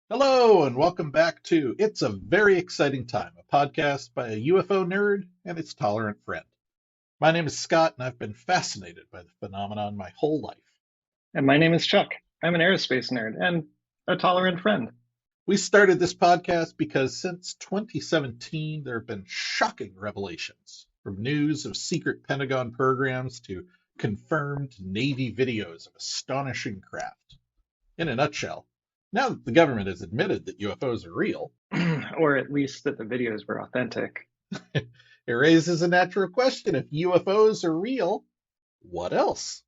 Hello, and welcome back to It's a Very Exciting Time, a podcast by a UFO nerd and its tolerant friend. My name is Scott, and I've been fascinated by the phenomenon my whole life. And my name is Chuck. I'm an aerospace nerd and a tolerant friend. We started this podcast because since 2017, there have been shocking revelations, from news of secret Pentagon programs to confirmed Navy videos of astonishing craft. In a nutshell, now that the government has admitted that UFOs are real, Or at least that the videos were authentic. it raises a natural question. If UFOs are real, what else?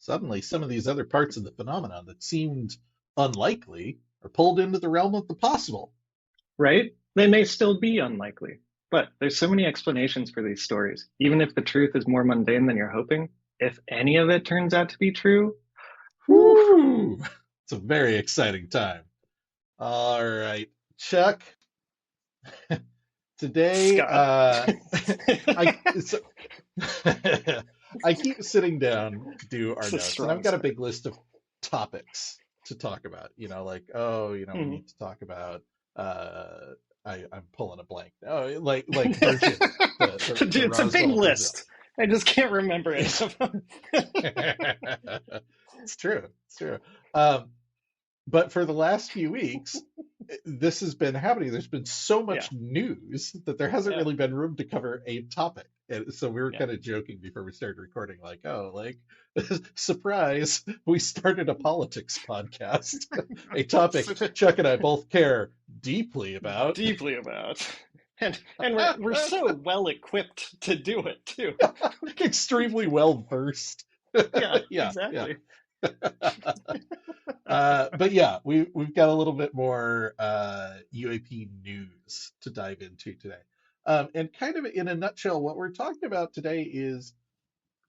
Suddenly, some of these other parts of the phenomenon that seemed unlikely are pulled into the realm of the possible. Right? They may still be unlikely. But there's so many explanations for these stories. Even if the truth is more mundane than you're hoping, if any of it turns out to be true, Woo! It's a very exciting time. All right, Chuck. Today, Scott. so, I keep sitting down to do our It's a notes, and strong I've got a start. big list of topics to talk about. We need to talk about. I'm pulling a blank. Oh, like Virgin, Dude, the it's a big Roswell, Brazil. list. I just can't remember any of them. It's true. It's true. Um, but for the last few weeks, this has been happening. There's been so Yeah, much news that there hasn't yeah, really been room to cover a topic. And so we were yeah. kind of joking before we started recording, like, oh, like, surprise, we started a politics podcast, a topic Chuck and I both care deeply about. Deeply about. And we're so well equipped to do it too. Extremely well versed. Yeah, Yeah, yeah. exactly. But yeah, we've got a little bit more UAP news to dive into today. And kind of in a nutshell, what we're talking about today is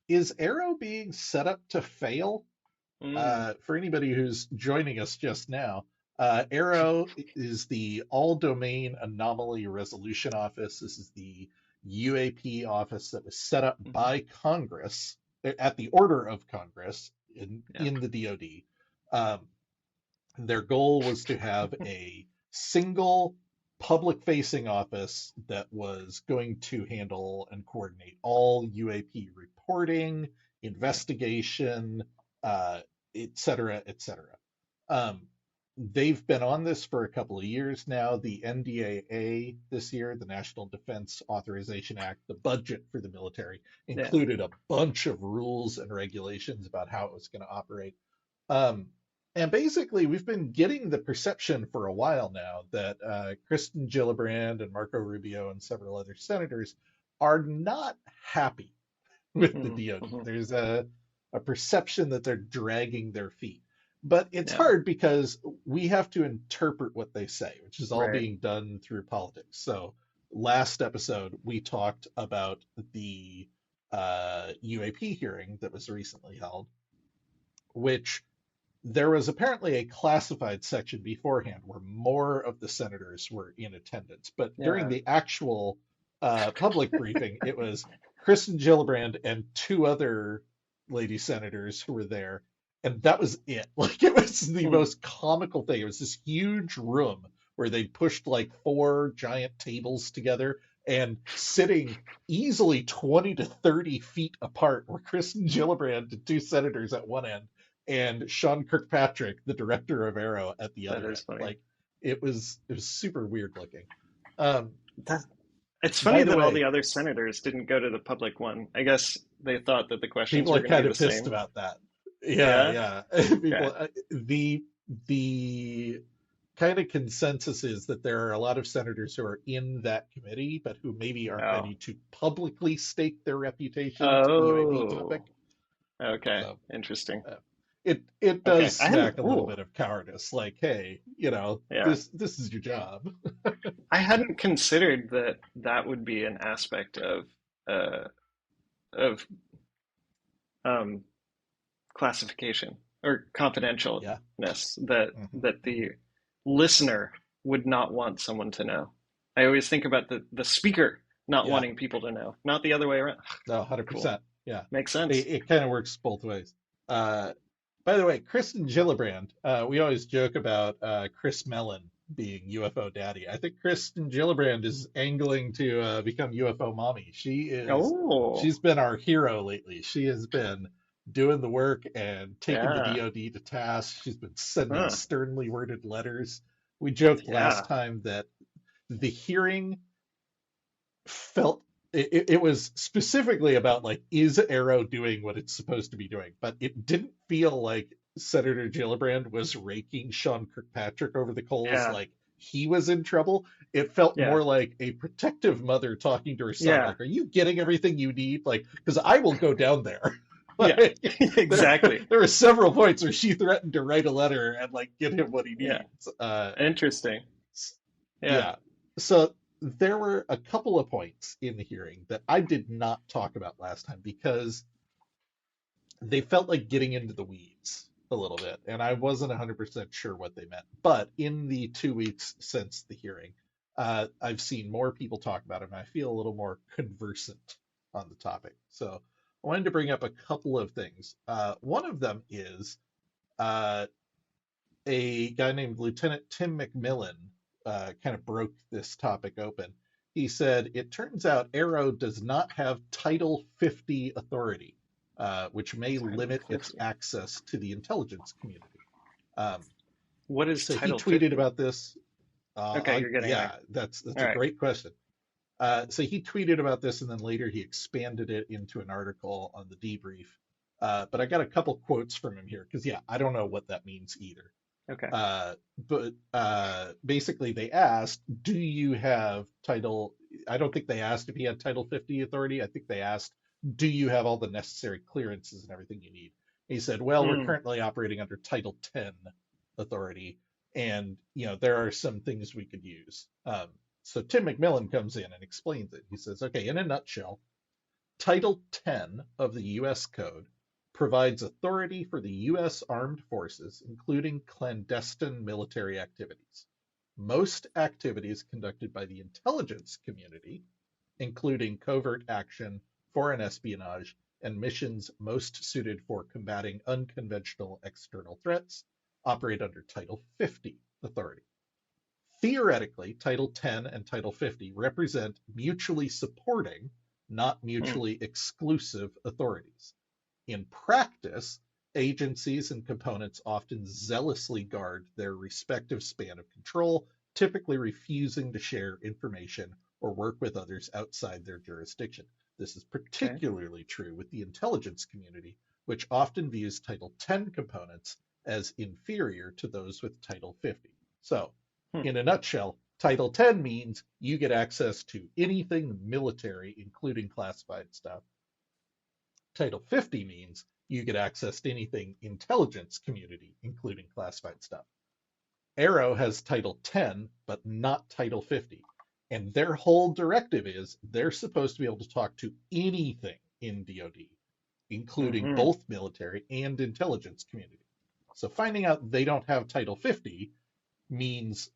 AARO being set up to fail? Mm, For anybody who's joining us just now, AARO is the All Domain Anomaly Resolution Office. This is the UAP office that was set up mhm. by Congress at the order of Congress Yeah. in the DoD. Um, their goal was to have a single public facing office that was going to handle and coordinate all UAP reporting, investigation, et cetera, et cetera. Um, they've been on this for a couple of years now. The NDAA this year, the National Defense Authorization Act, the budget for the military Yeah. included a bunch of rules and regulations about how it was going to operate. Um, and basically, we've been getting the perception for a while now that Kirsten Gillibrand and Marco Rubio and several other senators are not happy with the Mm, DoD. mhm. There's a perception that they're dragging their feet. But it's Yeah. hard because we have to interpret what they say, which is all Right. being done through politics. So last episode, we talked about the UAP hearing that was recently held, which there was apparently a classified section beforehand where more of the senators were in attendance. But during Yeah. the actual public briefing, it was Kristen Gillibrand and two other lady senators who were there. And that was it. Like, it was the Mm, most comical thing. It was this huge room where they pushed like four giant tables together and sitting easily 20 to 30 feet apart were Kristen Gillibrand and two senators at one end and Sean Kirkpatrick, the director of AARO, at the that other is end. funny. Like, it was super weird looking. Um, That, it's by funny the that all the way, other senators didn't go to the public one. I guess they thought that the questions people were are going to be kind the of pissed same. about that. Yeah, Yeah. yeah. Okay. People, the kind of consensus is that there are a lot of senators who are in that committee, but who maybe aren't Oh. ready to publicly stake their reputation to the UAP topic. Oh. Okay. So Interesting. uh, it does Okay. I hadn't. smack a little Ooh. bit of cowardice. Like, hey, Yeah. this is your job. I hadn't considered that that would be an aspect uh, of um, classification or Yeah. confidentialness that Hmm. that the listener would not want someone to know. I always think about the speaker not Yeah. wanting people to know, not the other way around. No, Cool. 100%. Yeah. Makes It, sense. it kind of works both ways. Uh, By the way, Kirsten Gillibrand, we always joke about Chris Mellon being UFO daddy. I think Kristen Gillibrand is angling to become UFO mommy. Oh, She's been our hero lately. She has been doing the work and taking the yeah. DoD to task. She's been sending Huh. sternly worded letters. We joked last Yeah. time that the hearing felt it was specifically about like, is AARO doing what it's supposed to be doing? But it didn't feel like Senator Gillibrand was raking Sean Kirkpatrick over the coals Yeah. like he was in trouble. It felt Yeah. more like a protective mother talking to her son, Yeah. like, are you getting everything you need? Like, because I will go down there. Yeah. Like, there, Exactly. there were several points where she threatened to write a letter and like get him what he Yeah. needs. Interesting. Yeah. Yeah. So there were a couple of points in the hearing that I did not talk about last time because they felt like getting into the weeds a little bit, and I wasn't 100% sure what they meant. But in the 2 weeks since the hearing, I've seen more people talk about it, and I feel a little more conversant on the topic. So I wanted to bring up a couple of things. One of them is uh, a guy named Lieutenant Tim McMillan kind of broke this topic open. He said, it turns out AARO does not have Title 50 authority, which may Title limit its 50. access to the intelligence community. Um, What is so he Title tweeted 50? about this. Okay, you're getting there. Yeah, that's All a right. great question. So he tweeted about this, and then later he expanded it into an article on the debrief. But I got a couple quotes from him here because, yeah, I don't know what that means either. Okay. But basically, they asked, do you have Title? I don't think they asked if he had Title 50 authority. I think they asked, do you have all the necessary clearances and everything you need? He said, well, we're Hmm. currently operating under Title 10 authority, and there are some things we could use. So Tim McMillan comes in and explains it. He says, okay, in a nutshell, Title 10 of the U.S. Code provides authority for the U.S. Armed Forces, including clandestine military activities. Most activities conducted by the intelligence community, including covert action, foreign espionage, and missions most suited for combating unconventional external threats, operate under Title 50 authority. Theoretically, Title 10 and Title 50 represent mutually supporting, not Hmm. mutually exclusive authorities. In practice, agencies and components often zealously guard their respective span of control, typically refusing to share information or work with others outside their jurisdiction. This is Okay. particularly true with the intelligence community, which often views Title 10 components as inferior to those with Title 50. So, Hmm. in a nutshell, Title 10 means you get access to anything military, including classified stuff. Title 50 means you get access to anything intelligence community, including classified stuff. AARO has Title 10, but not Title 50. And their whole directive is they're supposed to be able to talk to anything in DoD, including Hmm. both military and intelligence community. So finding out they don't have Title 50 means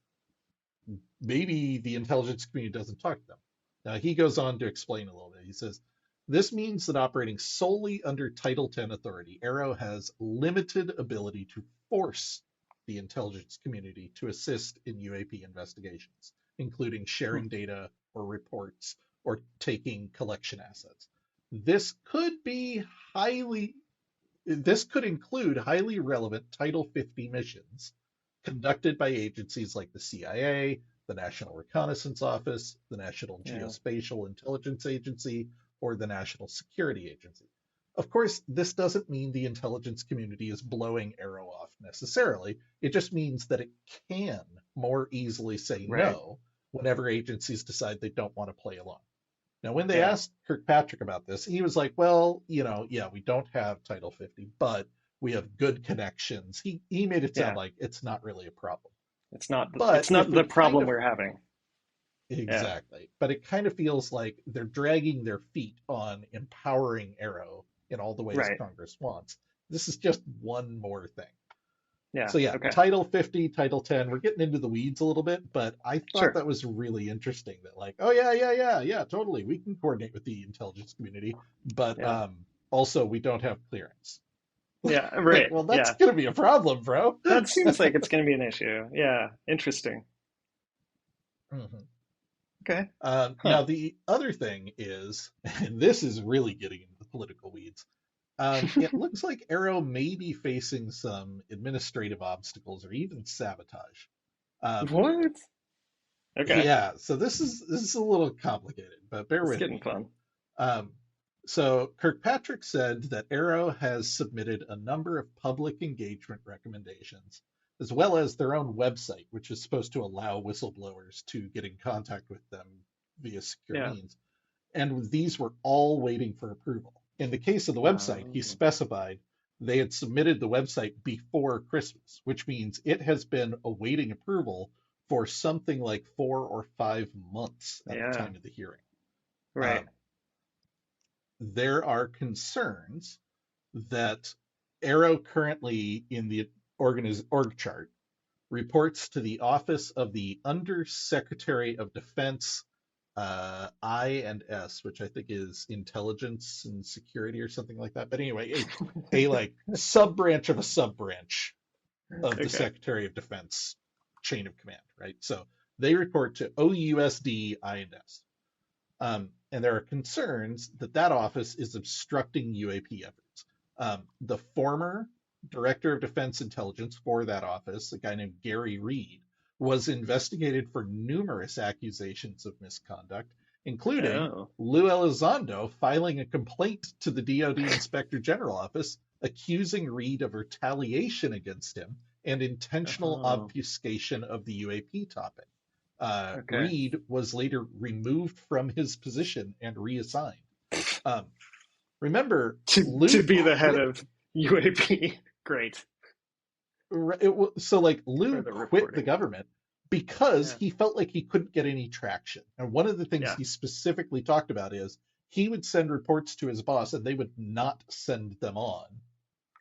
maybe the intelligence community doesn't talk to them. Now, he goes on to explain a little bit. He says, this means that operating solely under Title 10 authority, AARO has limited ability to force the intelligence community to assist in UAP investigations, including Hmm. sharing data or reports or taking collection assets. This could be highly this could include highly relevant Title 50 missions conducted by agencies like the CIA, the National Reconnaissance Office, the National Yeah. Geospatial Intelligence Agency, or the National Security Agency. Of course, this doesn't mean the intelligence community is blowing AARO off necessarily. It just means that it can more easily say Right. no whenever agencies decide they don't want to play along. Now, when they Yeah. asked Kirkpatrick about this, he was like, well, yeah, we don't have Title 50, but we have good connections. He made it sound Yeah. like it's not really a problem. It's not. But It's not the problem we're having. Yeah. exactly, but it kind of feels like they're dragging their feet on empowering AARO in all the ways Right. Congress wants. This is just one more thing. Yeah. So yeah, Okay. Title 50, Title 10, we're getting into the weeds a little bit, but I thought Sure. that was really interesting that like, oh yeah, totally. We can coordinate with the intelligence community, but Yeah. also we don't have clearance. Yeah, Like, right. well, that's Yeah. going to be a problem, bro. That seems like it's going to be an issue. Yeah, interesting. Mhm. Okay. Now, Huh. the other thing is, and this is really getting into the political weeds, it looks like AARO may be facing some administrative obstacles or even sabotage. Um, What? Okay. yeah, so this is a little complicated, but bear It's with getting me here. fun. Um, so Kirkpatrick said that AARO has submitted a number of public engagement recommendations, as well as their own website, which is supposed to allow whistleblowers to get in contact with them via secure Yeah. means. And these were all waiting for approval. In the case of the website, he Oh, specified they had submitted the website before Christmas, which means it has been awaiting approval for something like 4 or 5 months at the yeah. time of the hearing. Right. Um, there are concerns that AARO currently in the org chart reports to the Office of the Undersecretary of Defense, I&S, which I think is intelligence and security or something like that. But anyway, a like sub branch of a sub branch of the Okay. Secretary of Defense chain of command, right? So they report to OUSD I&S. And there are concerns that that office is obstructing UAP efforts. The former director of defense intelligence for that office, a guy named Gary Reed, was investigated for numerous accusations of misconduct, including Oh. Lou Elizondo filing a complaint to the DoD Inspector General Office accusing Reed of retaliation against him and intentional Oh. obfuscation of the UAP topic. Okay. Reed was later removed from his position and reassigned. Um, remember, To Lou be the head quit. of UAP. Great So, like, for Lou the quit the reporting. government because Yeah. he felt like he couldn't get any traction. And one of the things Yeah. he specifically talked about is he would send reports to his boss and they would not send them on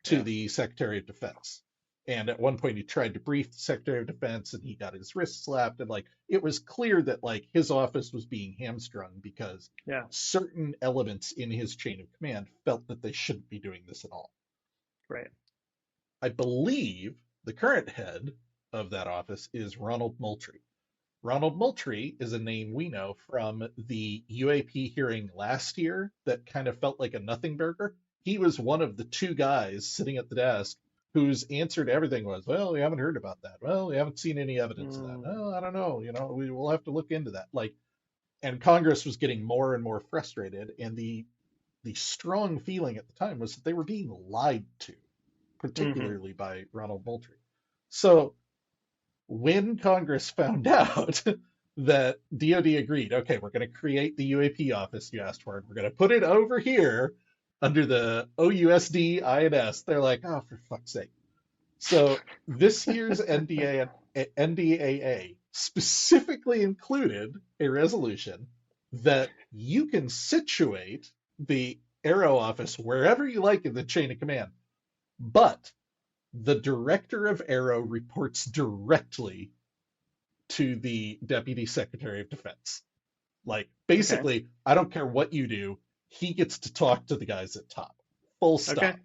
to Yeah. the Secretary of Defense. And at one point, he tried to brief the Secretary of Defense, and he got his wrist slapped. And like, it was clear that like his office was being hamstrung because Yeah. certain elements in his chain of command felt that they shouldn't be doing this at all. Right. I believe the current head of that office is Ronald Moultrie. Ronald Moultrie is a name we know from the UAP hearing last year that kind of felt like a nothing burger. He was one of the two guys sitting at the desk whose answer to everything was, well, we haven't heard about that. Well, we haven't seen any evidence of that. Mm, Oh, I don't know. We will have to look into that. Like, and Congress was getting more and more frustrated, and the strong feeling at the time was that they were being lied to, hmm. particularly by Ronald Moultrie. So when Congress found out that DoD agreed, okay, we're going to create the UAP office you asked for, and we're going to put it over here under the OUSD INS, they're like, oh, for fuck's sake. So this year's NDAA specifically included a resolution that you can situate the AARO office wherever you like in the chain of command, but the director of AARO reports directly to the Deputy Secretary of Defense. Like, Okay. basically, I don't care what you do, he gets to talk to the guys at top. Full Okay. stop.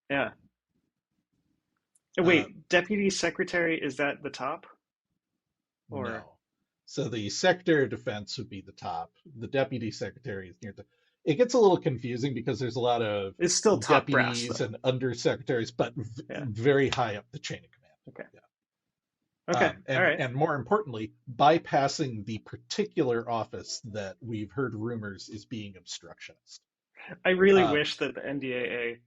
Yeah. Uh, Wait, Deputy Secretary, is that the top? Or no. So the Secretary of Defense would be the top. The Deputy Secretary is near the. It gets a little confusing because there's a lot of it's still top brass deputies though. and undersecretaries, but Yeah. very high up the chain of command. Okay. Yeah. Okay. All right. And more importantly, bypassing the particular office that we've heard rumors is being obstructionist. I really Um, wish that the NDAA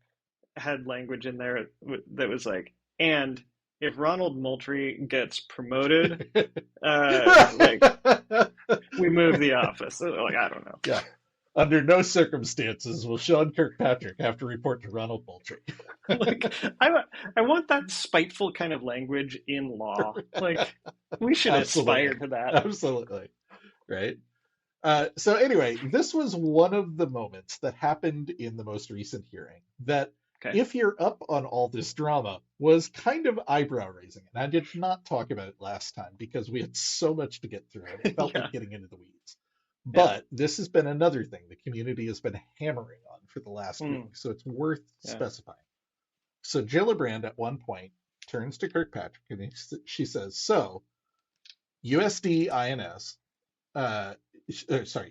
had language in there that was like, and if Ronald Moultrie gets promoted, like we move the office. Like I don't know. yeah. Under no circumstances will Sean Kirkpatrick have to report to Ronald Moultrie. Like I want that spiteful kind of language in law. Like we should aspire Absolutely. to that. Absolutely. Right. So anyway, this was one of the moments that happened in the most recent hearing that, Okay. if you're up on all this drama, was kind of eyebrow raising. And I did not talk about it last time because we had so much to get through and it felt Yeah. like getting into the weeds. Yeah. But this has been another thing the community has been hammering on for the last week, so it's worth Yeah. specifying. So Gillibrand at one point turns to Kirkpatrick and she says, "So USD INS,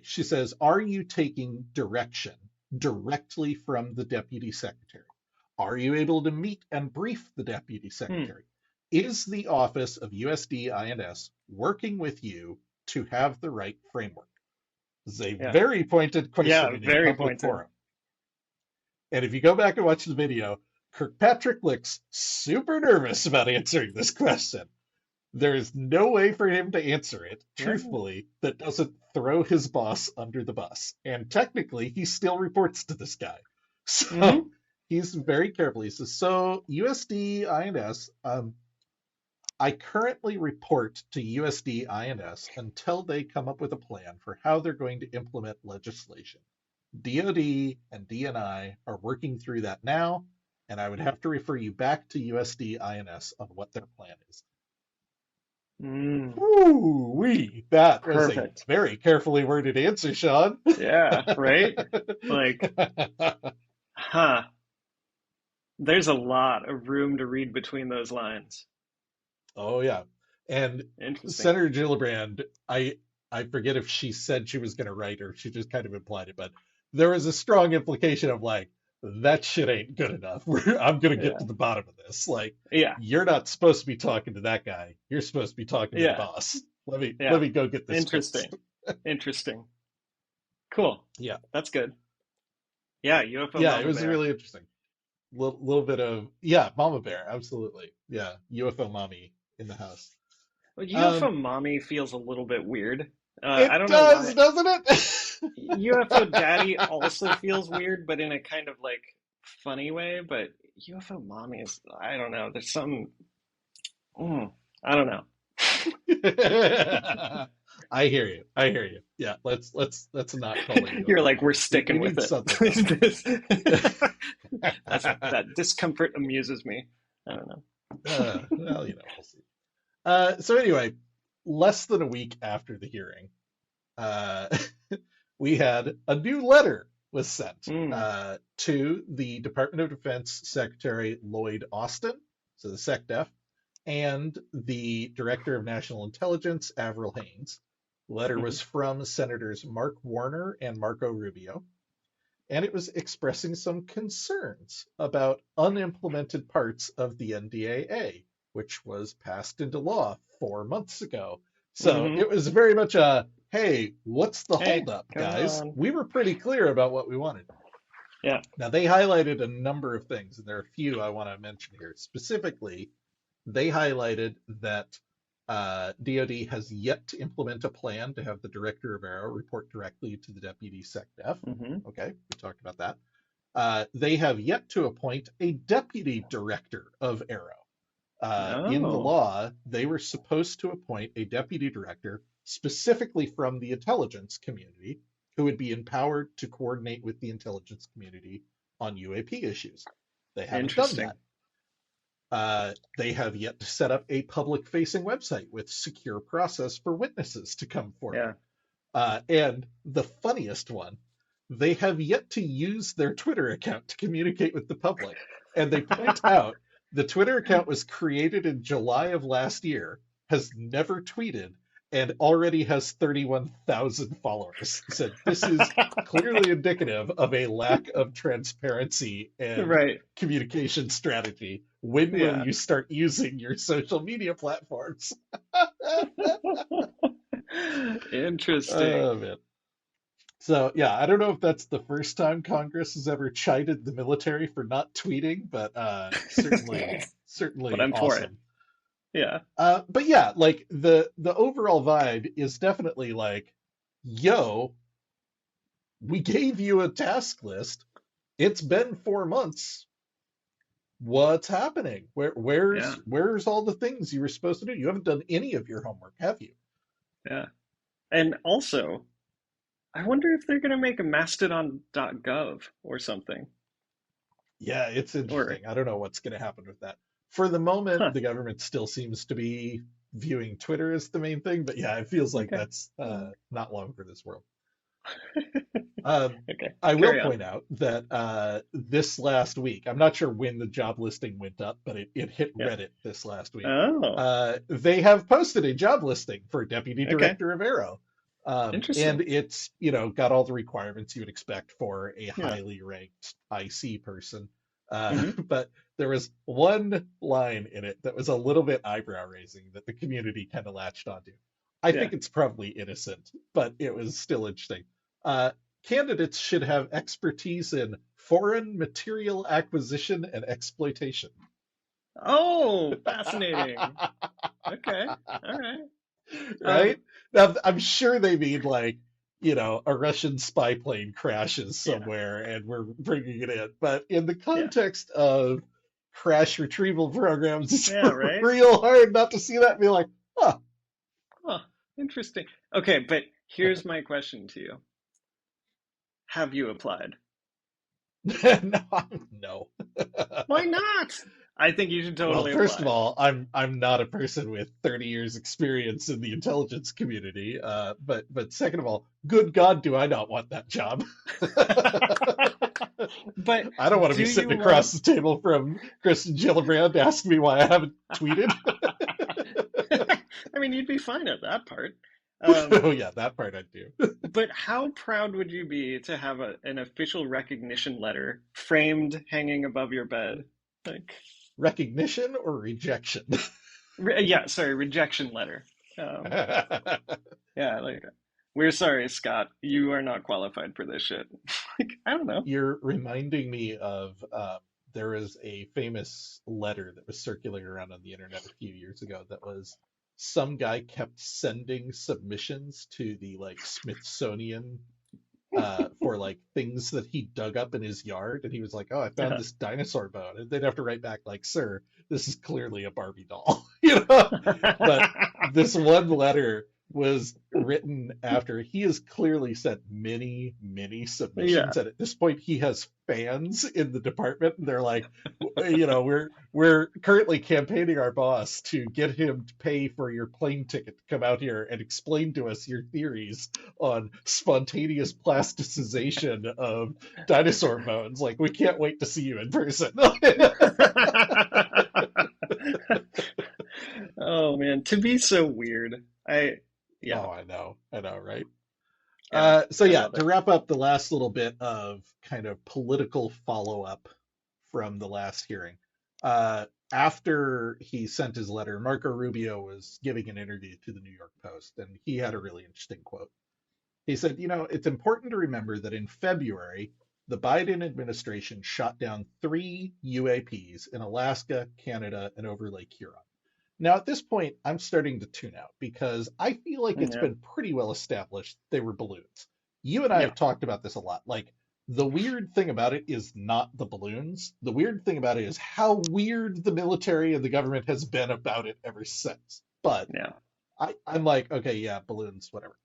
she says, are you taking direction directly from the deputy secretary? Are you able to meet and brief the deputy secretary? Is the office of USD INS working with you to have the right framework?" This is a very pointed question in a very public pointed. forum. And if you go back and watch the video, Kirkpatrick looks super nervous about answering this question. There is no way for him to answer it, truthfully, that doesn't throw his boss under the bus. And technically, he still reports to this guy. So he's very careful. He says, "So USD INS, I currently report to USD INS until they come up with a plan for how they're going to implement legislation. DoD and DNI are working through that now, and I would have to refer you back to USD INS on what their plan is." Ooh-wee. That was a very carefully worded answer, Sean. Yeah, right? Like, there's a lot of room to read between those lines. Oh, yeah. And Senator Gillibrand, I forget if she said she was going to write or she just kind of implied it, but there was a strong implication of like, that shit ain't good enough. I'm going to get to the bottom of this. Like, you're not supposed to be talking to that guy. You're supposed to be talking to the boss. Let me go get this. Interesting. Cool. Yeah. That's good. Yeah, UFO Yeah, Mama it was Bear. really interesting. Little bit of, Mama Bear, absolutely. Yeah, UFO mommy in the house. Well, UFO mommy feels a little bit weird. I don't know why. Doesn't it? UFO daddy also feels weird, but in a kind of like funny way. But UFO mommy is, I don't know. There's some, I don't know. I hear you. Yeah, let's not call it. You're like, we're sticking with it. That discomfort amuses me. I don't know. Well, we'll see. So anyway, less than a week after the hearing, we had a new letter was sent to the Department of Defense Secretary Lloyd Austin, so the SecDef, and the Director of National Intelligence, Avril Haines. The letter was from Senators Mark Warner and Marco Rubio, and it was expressing some concerns about unimplemented parts of the NDAA, which was passed into law 4 months ago. So it was very much a, hey, what's the holdup, guys? We were pretty clear about what we wanted. Yeah. Now, they highlighted a number of things, and there are a few I want to mention here. Specifically, they highlighted that DoD has yet to implement a plan to have the director of AARO report directly to the deputy SecDef. Okay, we talked about that. They have yet to appoint a deputy director of AARO. In the law, they were supposed to appoint a deputy director specifically from the intelligence community who would be empowered to coordinate with the intelligence community on UAP issues. They haven't done that. They have yet to set up a public-facing website with secure process for witnesses to come forward. And the funniest one, they have yet to use their Twitter account to communicate with the public. And they point out the Twitter account was created in July of last year, has never tweeted, and already has 31,000 followers. So this is clearly indicative of a lack of transparency and communication strategy. When will you start using your social media platforms? Interesting. Oh, man. So, yeah, I don't know if that's the first time Congress has ever chided the military for not tweeting, but certainly but I'm awesome. For it. Yeah. But yeah, like the overall vibe is definitely like, yo, we gave you a task list. It's been 4 months. What's happening? Where's all the things you were supposed to do? You haven't done any of your homework, have you? Yeah. And also, I wonder if they're going to make a mastodon.gov or something. Yeah, it's interesting. I don't know what's going to happen with that. For the moment, the government still seems to be viewing Twitter as the main thing, but yeah, it feels like that's not long for this world. Um, Okay, I will carry on. point out that this last week, I'm not sure when the job listing went up, but it hit Yeah. Reddit this last week. Oh, They have posted a job listing for deputy okay. director of AARO. And Interesting. it's, got all the requirements you would expect for a Yeah. highly ranked IC person. Hmm. But there was one line in it that was a little bit eyebrow raising that the community kind of latched onto. I Yeah. think it's probably innocent, but it was still interesting. Uh, Candidates should have expertise in foreign material acquisition and exploitation. Oh, fascinating. Okay. All right. Right? Um, Now, I'm sure they mean like, a Russian spy plane crashes yeah. somewhere and we're bringing it in. But in the Yeah. context of crash retrieval programs, it's Yeah, right? real hard not to see that and be like, huh. Huh. Interesting. Okay, but here's my question to you. Have you applied? No, no. Why not? I think you should Well, totally first of apply. all, I'm not a person with 30 years experience in the intelligence community. But second of all, good God, do I not want that job? But I don't want to do be you sitting across want the table from Kirsten Gillibrand asking me why I haven't tweeted. I mean, you'd be fine at that part. Oh yeah, that part I do. But how proud would you be to have an official recognition letter framed hanging above your bed? Like, Recognition or rejection? yeah, sorry, rejection letter. Um, yeah, like, we're sorry, Scott, you are not qualified for this shit. Like, I don't know. You're reminding me of there was a famous letter that was circulating around on the internet a few years ago that was some guy kept sending submissions to the like Smithsonian for like things that he dug up in his yard, and he was like, "Oh, I found this dinosaur bone," and they'd have to write back like, "Sir, this is clearly a Barbie doll," But this one letter was written after he has clearly sent many, many Yeah. submissions, and at this point, he has fans in the department, and they're like, we're currently campaigning our boss to get him to pay for your plane ticket to come out here and explain to us your theories on spontaneous plasticization of dinosaur bones. Like, we can't wait to see you in person. Oh man, to be so weird. Yeah, Oh, I know, right? yeah, So I yeah, love to it. wrap up the last little bit of kind of political follow-up from the last hearing. After he sent his letter, Marco Rubio was giving an interview to the New York Post, and he had a really interesting quote. He said, it's important to remember that in February, the Biden administration shot down 3 UAPs in Alaska, Canada, and over Lake Huron. Now, at this point, I'm starting to tune out because I feel like it's Yeah, been pretty well established they were balloons. You and I yeah, have talked about this a lot. Like, the weird thing about it is not the balloons. The weird thing about it is how weird the military and the government has been about it ever since. But yeah. I'm like, okay, yeah, balloons, whatever.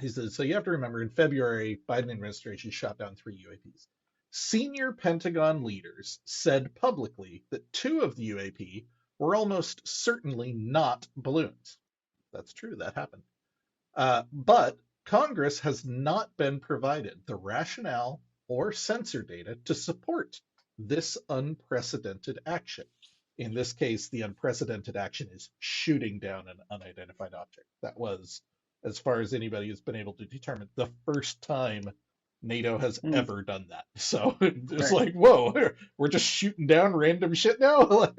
He says, so you have to remember in February, Biden administration shot down 3 UAPs. Senior Pentagon leaders said publicly that 2 of the UAP were almost certainly not balloons. That's true, that happened. But Congress has not been provided the rationale or sensor data to support this unprecedented action. In this case, the unprecedented action is shooting down an unidentified object. That was, as far as anybody has been able to determine, the first time NATO has Mm, ever done that. So it's right. like, whoa, we're just shooting down random shit now.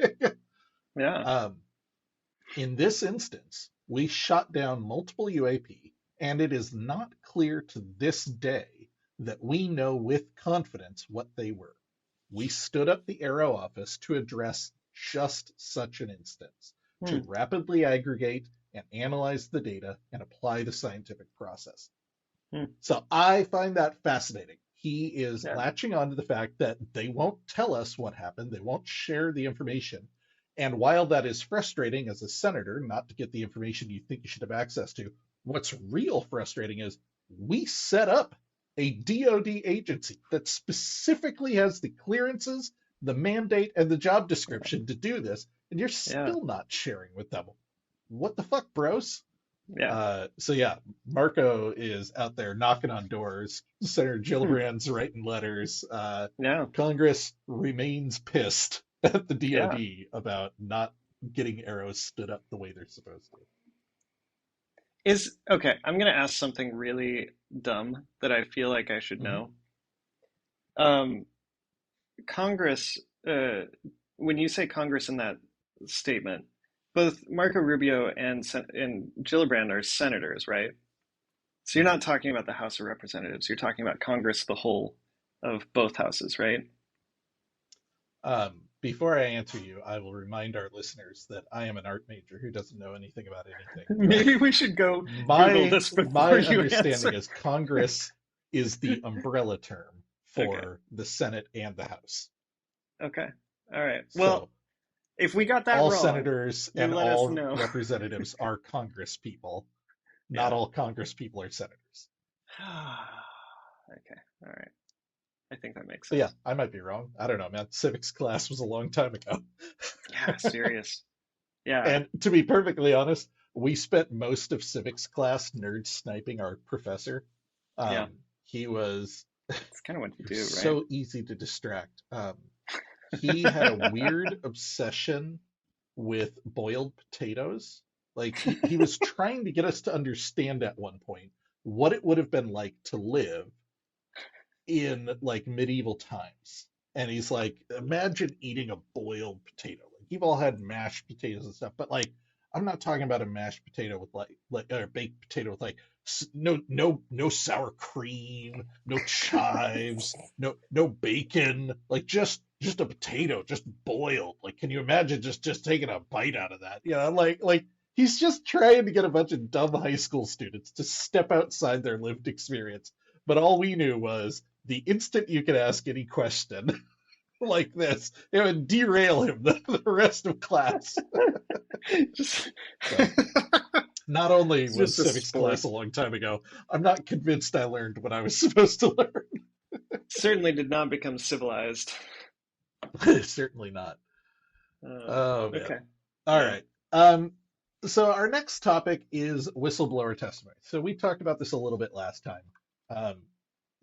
Yeah. um, in this instance, we shot down multiple UAP, and it is not clear to this day that we know with confidence what they were. We stood up the AARO office to address just such an instance, to Hmm. rapidly aggregate and analyze the data and apply the scientific process. Hmm. So I find that fascinating. He is Yeah. latching on to the fact that they won't tell us what happened, they won't share the information. And while that is frustrating as a senator, not to get the information you think you should have access to, what's real frustrating is we set up a DoD agency that specifically has the clearances, the mandate, and the job description to do this, and you're Yeah. still not sharing with them. What the fuck, bros? Yeah. So yeah, Marco is out there knocking on doors. Senator Hmm. Gillibrand's writing letters. Yeah. Congress remains pissed at the Yeah. DoD about not getting arrows stood up the way they're supposed to. Is okay, I'm gonna ask something really dumb that I feel like I should Hmm. know. Um, Congress, when you say Congress in that statement, both Marco Rubio and Gillibrand are senators, right? So you're Hmm. not talking about the House of Representatives. You're talking about Congress, the whole of both houses, right? Before I answer you, I will remind our listeners that I am an art major who doesn't know anything about anything. But Maybe we should go Google my this before my you understanding answer. is Congress is the umbrella term Okay. for the Senate and the House. Okay. All right. Well, So if we got that all wrong, senators you and let us all know. representatives are Congress people. Not Yeah. all Congress people are senators. Okay. All right. I think that makes But yeah, sense. I might be wrong. I don't know, man. Civics class was a long time ago. Yeah, serious. Yeah. And to be perfectly honest, we spent most of civics class nerd sniping our professor. Yeah. Um, he was It's kind of what you he was do, right? so easy to distract. He had a weird obsession with boiled potatoes. Like he was trying to get us to understand at one point what it would have been like to live in like medieval times. And he's like, imagine eating a boiled potato. Like you've all had mashed potatoes and stuff, but like I'm not talking about a mashed potato with like or a baked potato with like no sour cream, no chives, no bacon, like just a potato, just boiled. Like can you imagine just taking a bite out of that? Like he's just trying to get a bunch of dumb high school students to step outside their lived experience. But all we knew was the instant you could ask any question like this, it would derail him the rest of class. Just So not only it's was just a civics class sport. a long time ago, I'm not convinced I learned what I was supposed to Certainly did not become civilized. learn. Certainly not. Uh, Oh man. okay. All Yeah. right. So our next topic is whistleblower testimony. So we talked about this a little bit last time. Um,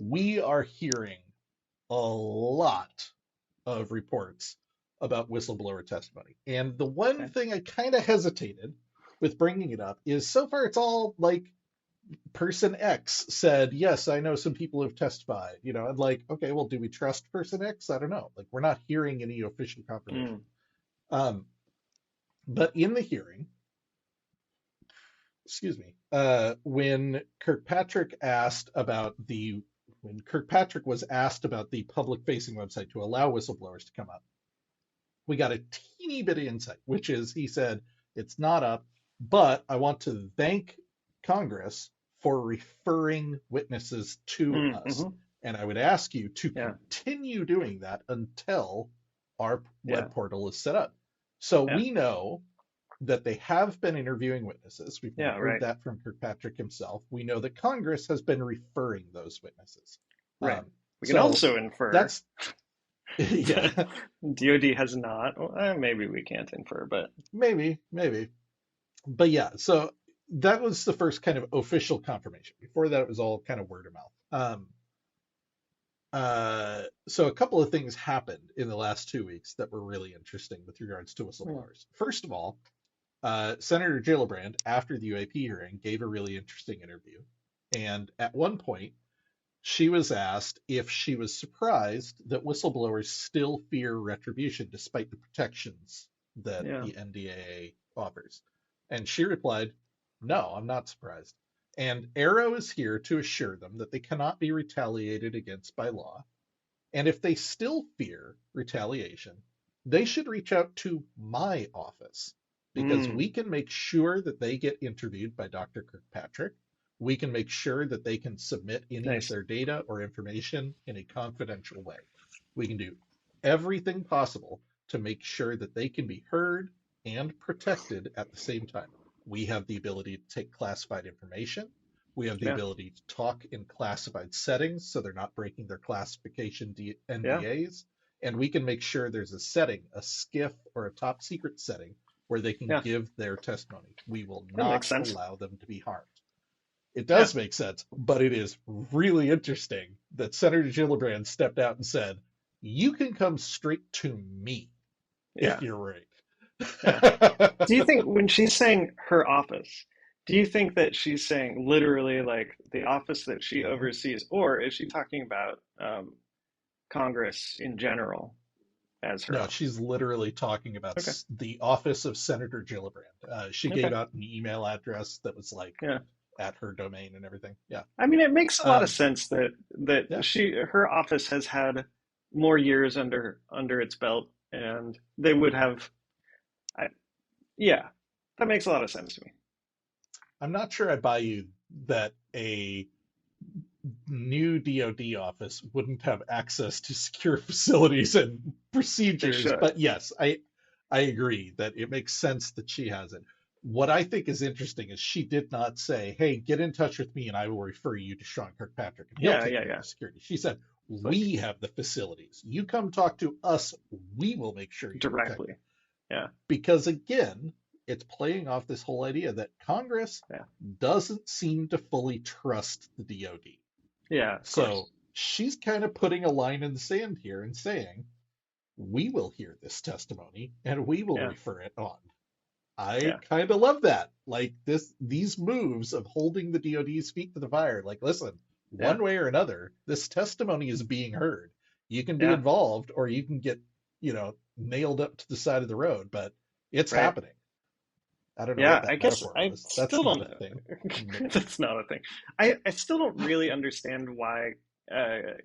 we are hearing a lot of reports about whistleblower testimony. And the one Okay. thing I kind of hesitated with bringing it up is so far it's all like person X said, yes, I know some people who've testified, and like, okay, well, do we trust person X? I don't know. Like, we're not hearing any official confirmation. Mm. Um, but in the hearing, excuse me, when Kirkpatrick was asked about the public facing website to allow whistleblowers to come up, we got a teeny bit of insight, which is he said, it's not up, but I want to thank Congress for referring witnesses to Mm. us. Hmm. And I would ask you to Yeah. continue doing that until our Yeah. web portal is set up. So Yeah. we know that they have been interviewing witnesses. We've now Yeah. heard Right. that from Kirkpatrick himself. We know that Congress has been referring those witnesses. Right. We can So also infer that's, yeah, that DoD has not. Well, maybe we can't infer, but maybe. But yeah, so that was the first kind of official confirmation. Before that, it was all kind of word of mouth. So a couple of things happened in the last 2 weeks that were really interesting with regards to mm, whistleblowers. First of all, Senator Gillibrand, after the UAP hearing, gave a really interesting interview. And at one point, she was asked if she was surprised that whistleblowers still fear retribution despite the protections that yeah. the NDAA offers. And she replied, no, I'm not surprised. And AARO is here to assure them that they cannot be retaliated against by law. And if they still fear retaliation, they should reach out to my office because Mm. we can make sure that they get interviewed by Dr. Kirkpatrick. We can make sure that they can submit any of Nice. their data or information in a confidential way. We can do everything possible to make sure that they can be heard and protected at the same time. We have the ability to take classified information. We have the Yeah. ability to talk in classified settings so they're not breaking their classification Yeah. NDAs. And we can make sure there's a setting, a SCIF or a top secret setting where they can Yeah. give their testimony. We will That makes not sense. allow them to be harmed. It Yeah, does make sense, but it is really interesting that Senator Gillibrand stepped out and said, "You can come straight to me if yeah, you're right." yeah. Do you think when she's saying her office, do you think that she's saying literally like the office that she oversees, or is she talking about Congress in general as her No, office? she's literally talking about Okay, the office of Senator Gillibrand. She gave okay, out an email address that was like yeah. at her domain and everything. Yeah. I mean, it makes a lot of Um, sense that yeah. her office has had more years under its belt, and they would have. I, yeah, that makes a lot of sense to me. I'm not sure I buy you that a new DoD office wouldn't have access to secure facilities and They procedures, should. but yes, I agree that it makes sense that she has it. What I think is interesting is she did not say, "Hey, get in touch with me and I will refer you to Sean Kirkpatrick and he'll Yeah, take yeah, care of yeah. the security." She said, It's like "We have the facilities. You come talk to us. We will make sure you're protected." directly. Yeah, Because again, it's playing off this whole idea that Congress yeah, doesn't seem to fully trust the DoD. yeah. Of So course. she's kind of putting a line in the sand here and saying, "We will hear this testimony and we will Yeah, refer it on." I yeah, kind of love that. Like these moves of holding the DoD's feet to the fire. Like, listen, yeah, one way or another, this testimony is being heard. You can be yeah. involved or you can get, nailed up to the side of the road, but it's Right. happening. I don't know what Yeah, I that guess metaphor I was. still That's not don't a know. thing. That's not a thing. I still don't really understand why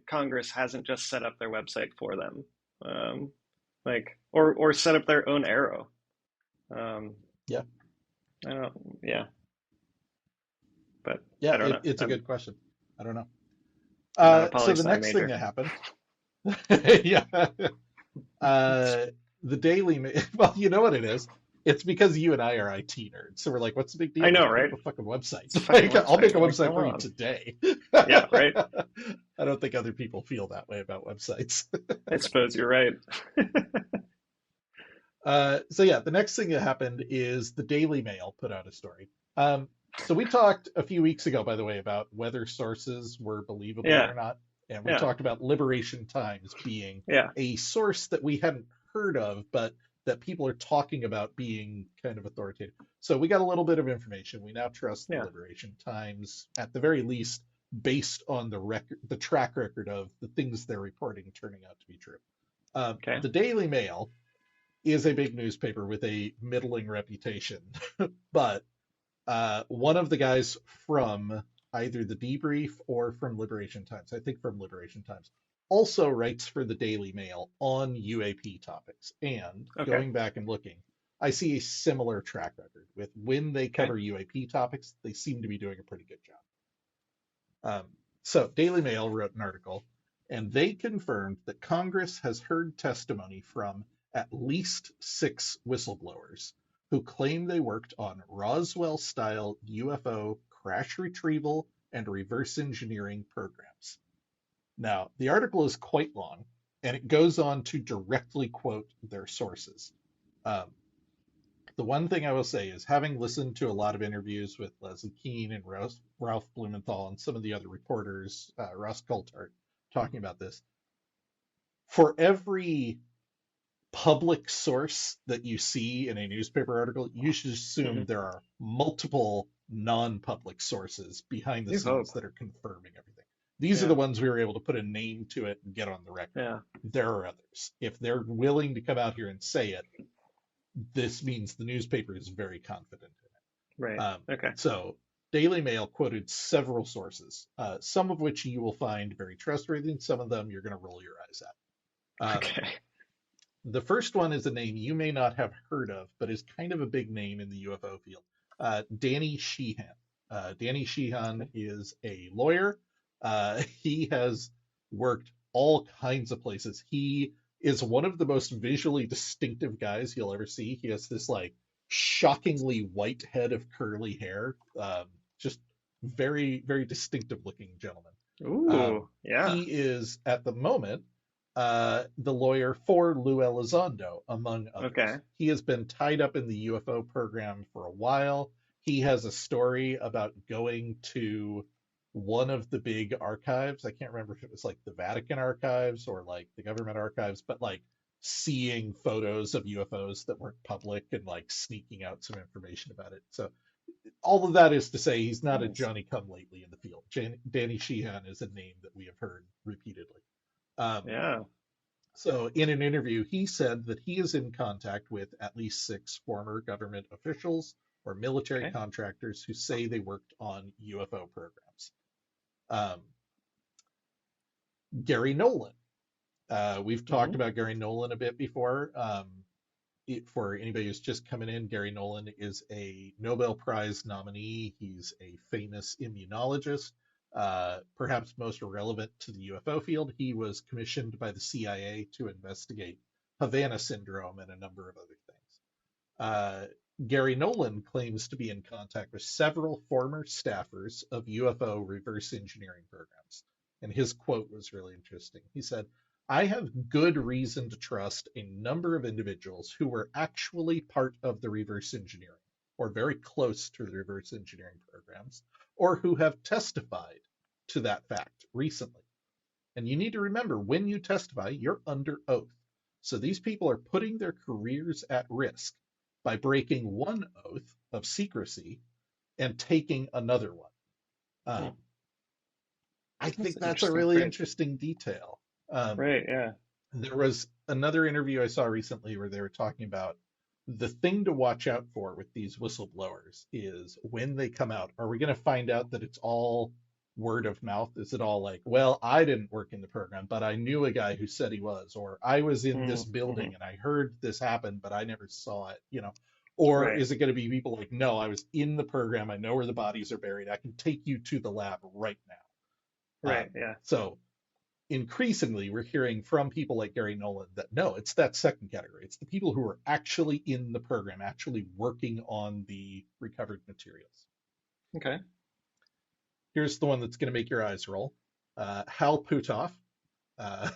Congress hasn't just set up their website for them, like or set up their own arrow. Um, Yeah. I don't. Yeah, but Yeah, I don't know. it's a good question. I don't know. I'm not a So poli the sci next thing major. that happened, yeah, uh, the Daily Mail. Well, you know what it is. It's because you and I are IT nerds. So we're like, what's the big I deal? know, Just put right? up a fucking website. It's a fucking Like, I'll make website. a Like, website come for you on. today. Yeah, right. I don't think other people feel that way about websites. I suppose you're right. So yeah, the next thing that happened is the Daily Mail put out a story. So we talked a few weeks ago, by the way, about whether sources were believable Yeah, or not, and we yeah, talked about Liberation Times being yeah, a source that we hadn't heard of, but that people are talking about being kind of authoritative. So we got a little bit of information. We now trust the yeah. Liberation Times, at the very least, based on the track record of the things they're reporting turning out to be true. Okay, The Daily Mail is a big newspaper with a middling reputation. But one of the guys from either the Debrief or from Liberation Times, I think from Liberation Times, also writes for the Daily Mail on UAP topics. And okay, going back and looking, I see a similar track record with when they okay, cover UAP topics, they seem to be doing a pretty good job. So Daily Mail wrote an article, and they confirmed that Congress has heard testimony from at least 6 whistleblowers who claim they worked on Roswell-style UFO crash retrieval and reverse engineering programs. Now, the article is quite long, and it goes on to directly quote their sources. Um, the one thing I will say is, having listened to a lot of interviews with Leslie Kean and Ralph Blumenthal and some of the other reporters, Ross Coulthart, talking about this, for every public source that you see in a newspaper article, you should assume hmm there are multiple non-public sources behind the You scenes hope. that are confirming everything. These are Yeah, the ones we were able to put a name to it and get on the record. yeah, There are others. If they're willing to come out here and say it, this means the newspaper is very confident in it. right. Okay, So Daily Mail quoted several sources, some of which you will find very trustworthy, and some of them you're going to roll your eyes at. okay, The first one is a name you may not have heard of, but is kind of a big name in the UFO field. Danny Sheehan. Danny Sheehan okay, is a lawyer. He has worked all kinds of places. He is one of the most visually distinctive guys you'll ever see. He has this like shockingly white head of curly hair. Just very, very distinctive looking gentleman. Ooh, yeah. He is at the moment the lawyer for Lou Elizondo, among Okay. others. He has been tied up in the UFO program for a while. He has a story about going to one of the big archives. I can't remember if it was like the Vatican archives or like the government archives, but like seeing photos of UFOs that weren't public and like sneaking out some information about it. So all of that is to say he's not a Nice. Johnny come lately in the field. Danny Sheehan is a name that we have heard repeatedly. Um, Yeah. so in an interview, he said that he is in contact with at least 6 former government officials or military Okay. contractors who say they worked on UFO programs. Um, Gary Nolan. We've talked Hmm. about Gary Nolan a bit before. For anybody who's just coming in, Gary Nolan is a Nobel Prize nominee. He's a famous immunologist. Perhaps most relevant to the UFO field, he was commissioned by the CIA to investigate Havana syndrome and a number of other things. Uh, Gary Nolan claims to be in contact with several former staffers of UFO reverse engineering programs. And his quote was really interesting. He said, I have good reason to trust a number of individuals who were actually part of the reverse engineering, or very close to the reverse engineering programs, or who have testified to that fact recently. And you need to remember when you testify, you're under oath. So these people are putting their careers at risk by breaking one oath of secrecy and taking another one. Hmm. Um, I That's think an that's a interesting really phrase. interesting detail. Um, Right. Yeah. there was another interview I saw recently where they were talking about the thing to watch out for with these whistleblowers is when they come out, are we going to find out that it's all word of mouth? Is it all like, well, I didn't work in the program, but I knew a guy who said he was, or I was in this Mm-hmm. building and I heard this happen, but I never saw it, you know? Or Right. is it going to be people like, no, I was in the program, I know where the bodies are buried, I can take you to the lab right now. Right. Yeah. So increasingly we're hearing from people like Gary Nolan that no, it's that second category. It's the people who are actually in the program, actually working on the recovered materials. Okay. Here's the one that's going to make your eyes roll. Hal Puthoff. Uh,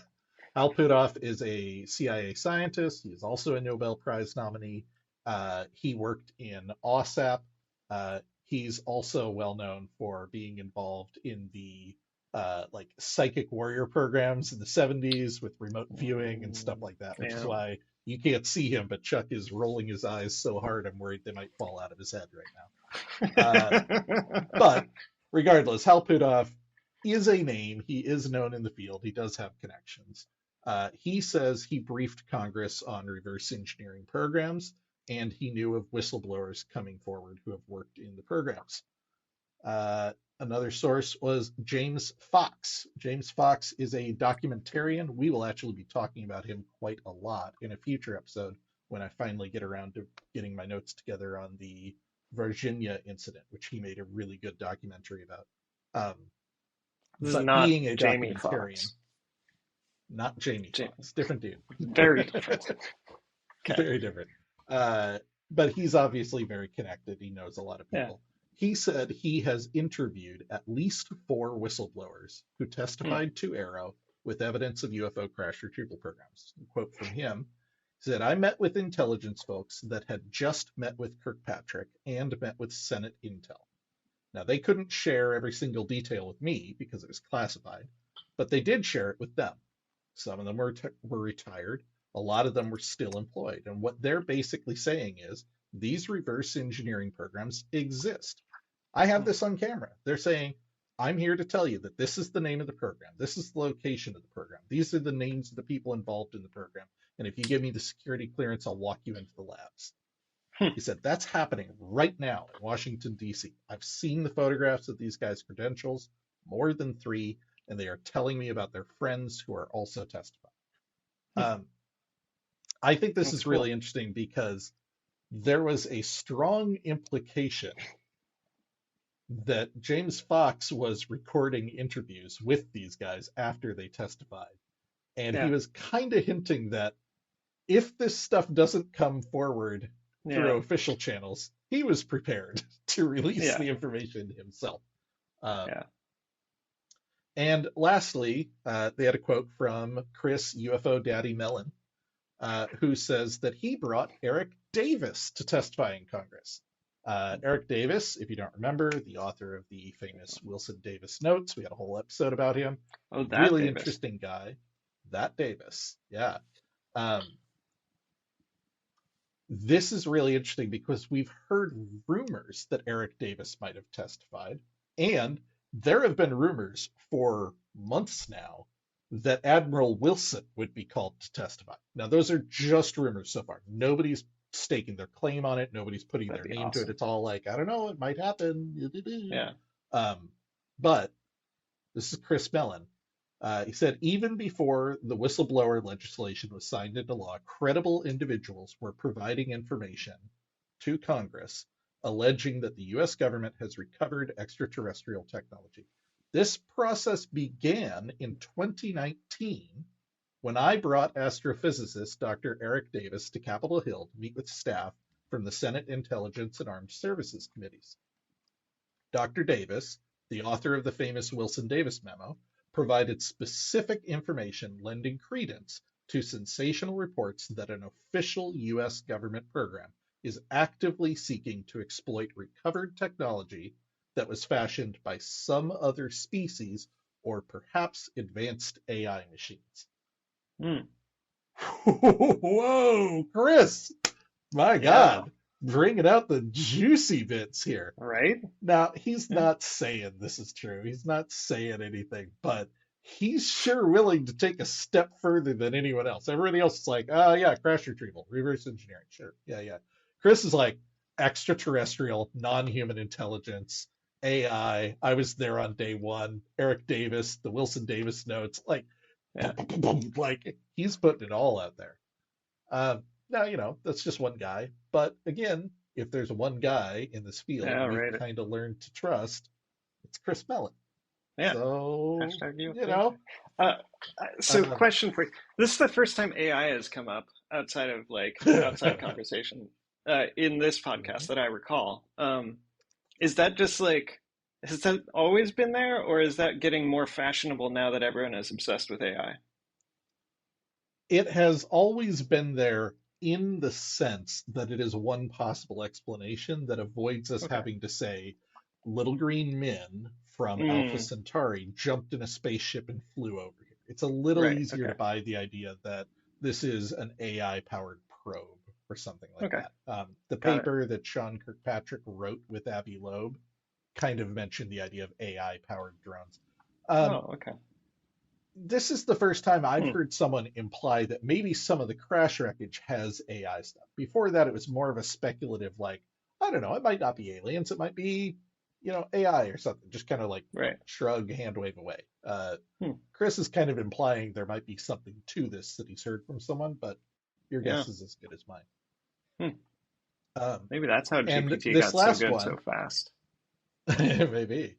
Hal Puthoff is a CIA scientist. He is also a Nobel Prize nominee. He worked in OSAP. He's also well known for being involved in the like psychic warrior programs in the 70s with remote viewing and stuff Mm, like that, which is yeah. why you can't see him, but Chuck is rolling his eyes so hard I'm worried they might fall out of his head right now. But regardless, Hal Puthoff is a name. He is known in the field. He does have connections. He says he briefed Congress on reverse engineering programs, and he knew of whistleblowers coming forward who have worked in the programs. Another source was James Fox. James Fox is a documentarian. We will actually be talking about him quite a lot in a future episode when I finally get around to getting my notes together on the Virginia incident, which he made a really good documentary about. Um, This is but not being a Jamie documentarian, Foxx. not Jamie Jamie. Foxx, different dude, Very different. Okay. very different. Uh, but he's obviously very connected. He knows a lot of Yeah. people. He said he has interviewed at least 4 whistleblowers who Hmm. testified to AARO with evidence of UFO crash retrieval programs. A quote from him said, I met with intelligence folks that had just met with Kirkpatrick and met with Senate Intel. Now, they couldn't share every single detail with me because it was classified, but they did share it with them. Some of them were retired. A lot of them were still employed. And what they're basically saying is these reverse engineering programs exist. I have Hmm. this on camera. They're saying, I'm here to tell you that this is the name of the program. This is the location of the program. These are the names of the people involved in the program. And if you give me the security clearance, I'll walk you into the labs. Hmm. He said, that's happening right now in Washington, D.C. I've seen the photographs of these guys' credentials, more than 3, and they are telling me about their friends who are also testifying. Hmm. Um, I think this That's is really cool. interesting because there was a strong implication that James Fox was recording interviews with these guys after they testified. And he Yeah. was kind of hinting that if this stuff doesn't come forward through Yeah. official channels, he was prepared to release Yeah. the information himself. Um, Yeah. and lastly, they had a quote from Chris UFO Daddy Mellon, who says that he brought Eric Davis to testify in Congress. Eric Davis, if you don't remember, the author of the famous Wilson Davis Notes. We had a whole episode about him. Oh, that Really Davis. interesting guy. That Davis, yeah. This is really interesting because we've heard rumors that Eric Davis might have testified, and there have been rumors for months now that Admiral Wilson would be called to testify. Now, those are just rumors so far. Nobody's staking their claim on it. Nobody's putting That'd their be name to it. awesome. It's all like, I don't know, it might happen. Yeah. But this is Chris Mellon. He said, even before the whistleblower legislation was signed into law, credible individuals were providing information to Congress alleging that the U.S. government has recovered extraterrestrial technology. This process began in 2019 when I brought astrophysicist Dr. Eric Davis to Capitol Hill to meet with staff from the Senate Intelligence and Armed Services Committees. Dr. Davis, the author of the famous Wilson Davis memo, provided specific information lending credence to sensational reports that an official U.S. government program is actively seeking to exploit recovered technology that was fashioned by some other species or perhaps advanced AI machines. Mm. Whoa, Chris, my God, bringing out the juicy bits here. Right? Now, he's not saying this is true. He's not saying anything, but he's sure willing to take a step further than anyone else. Everybody else is like, oh, yeah, crash retrieval, reverse engineering. Sure. Yeah, yeah. Chris is like extraterrestrial, non-human intelligence, AI. I was there on day one. Eric Davis, the Wilson Davis notes. Like, like he's putting it all out there. Now, that's just one guy. But again, if there's one guy in this field we've kind of learned to trust, it's Chris Mellon. Yeah. So, So question for you. This is the first time AI has come up outside of outside conversation in this podcast that I recall. Is that just has that always been there, or is that getting more fashionable now that everyone is obsessed with AI? It has always been there in the sense that it is one possible explanation that avoids us having to say little green men from Alpha Centauri jumped in a spaceship and flew over here. It's a little easier to buy the idea that this is an AI-powered probe or something like that. The paper that Sean Kirkpatrick wrote with Avi Loeb kind of mentioned the idea of AI-powered drones. This is the first time I've heard someone imply that maybe some of the crash wreckage has AI stuff. Before that, it was more of a speculative, I don't know, it might not be aliens, it might be, AI or something, just kind of shrug, hand wave away. Chris is kind of implying there might be something to this that he's heard from someone, but your guess is as good as mine. Maybe that's how GPT got so good so fast. Maybe.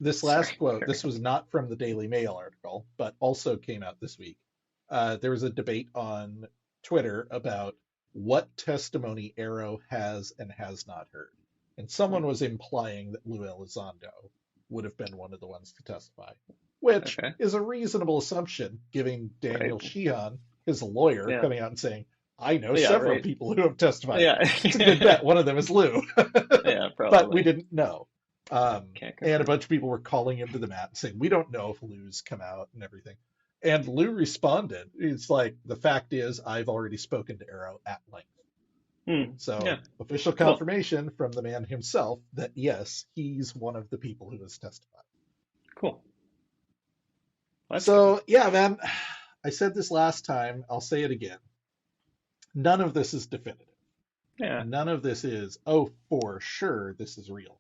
This last quote, this was not from the Daily Mail article, but also came out this week. There was a debate on Twitter about what testimony AARO has and has not heard. And someone was implying that Lou Elizondo would have been one of the ones to testify, which is a reasonable assumption, given Daniel Sheehan, his lawyer, coming out and saying, I know several people who have testified. It's a good bet. One of them is Lou. But we didn't know. And a bunch of people were calling him to the mat and saying, we don't know if Lou's come out and everything. And Lou responded. It's like, the fact is, I've already spoken to AARO at length. So official confirmation from the man himself that, yes, he's one of the people who has testified. Cool. Yeah, man, I said this last time. I'll say it again. None of this is definitive. Yeah. None of this is, oh, for sure, this is real.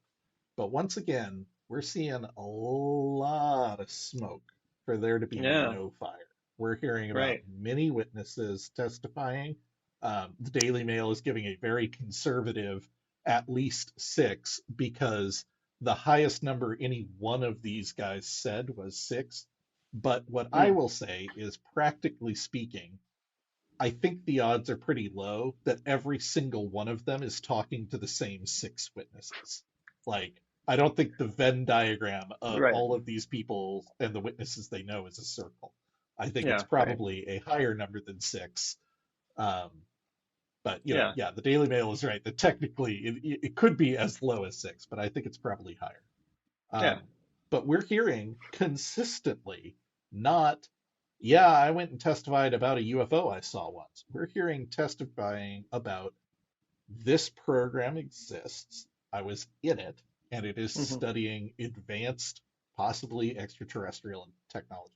But once again, we're seeing a lot of smoke for there to be no fire. We're hearing about many witnesses testifying. The Daily Mail is giving a very conservative at least 6 because the highest number any one of these guys said was 6. But what I will say is, practically speaking, I think the odds are pretty low that every single one of them is talking to the same 6 witnesses. I don't think the Venn diagram of all of these people and the witnesses they know is a circle. I think it's probably a higher number than 6. But Yeah. yeah, the Daily Mail is right that technically it could be as low as 6, but I think it's probably higher. Yeah. But we're hearing consistently not, yeah, I went and testified about a UFO I saw once. We're hearing testifying about this program exists. I was in it, and it is Hmm. studying advanced, possibly extraterrestrial technology.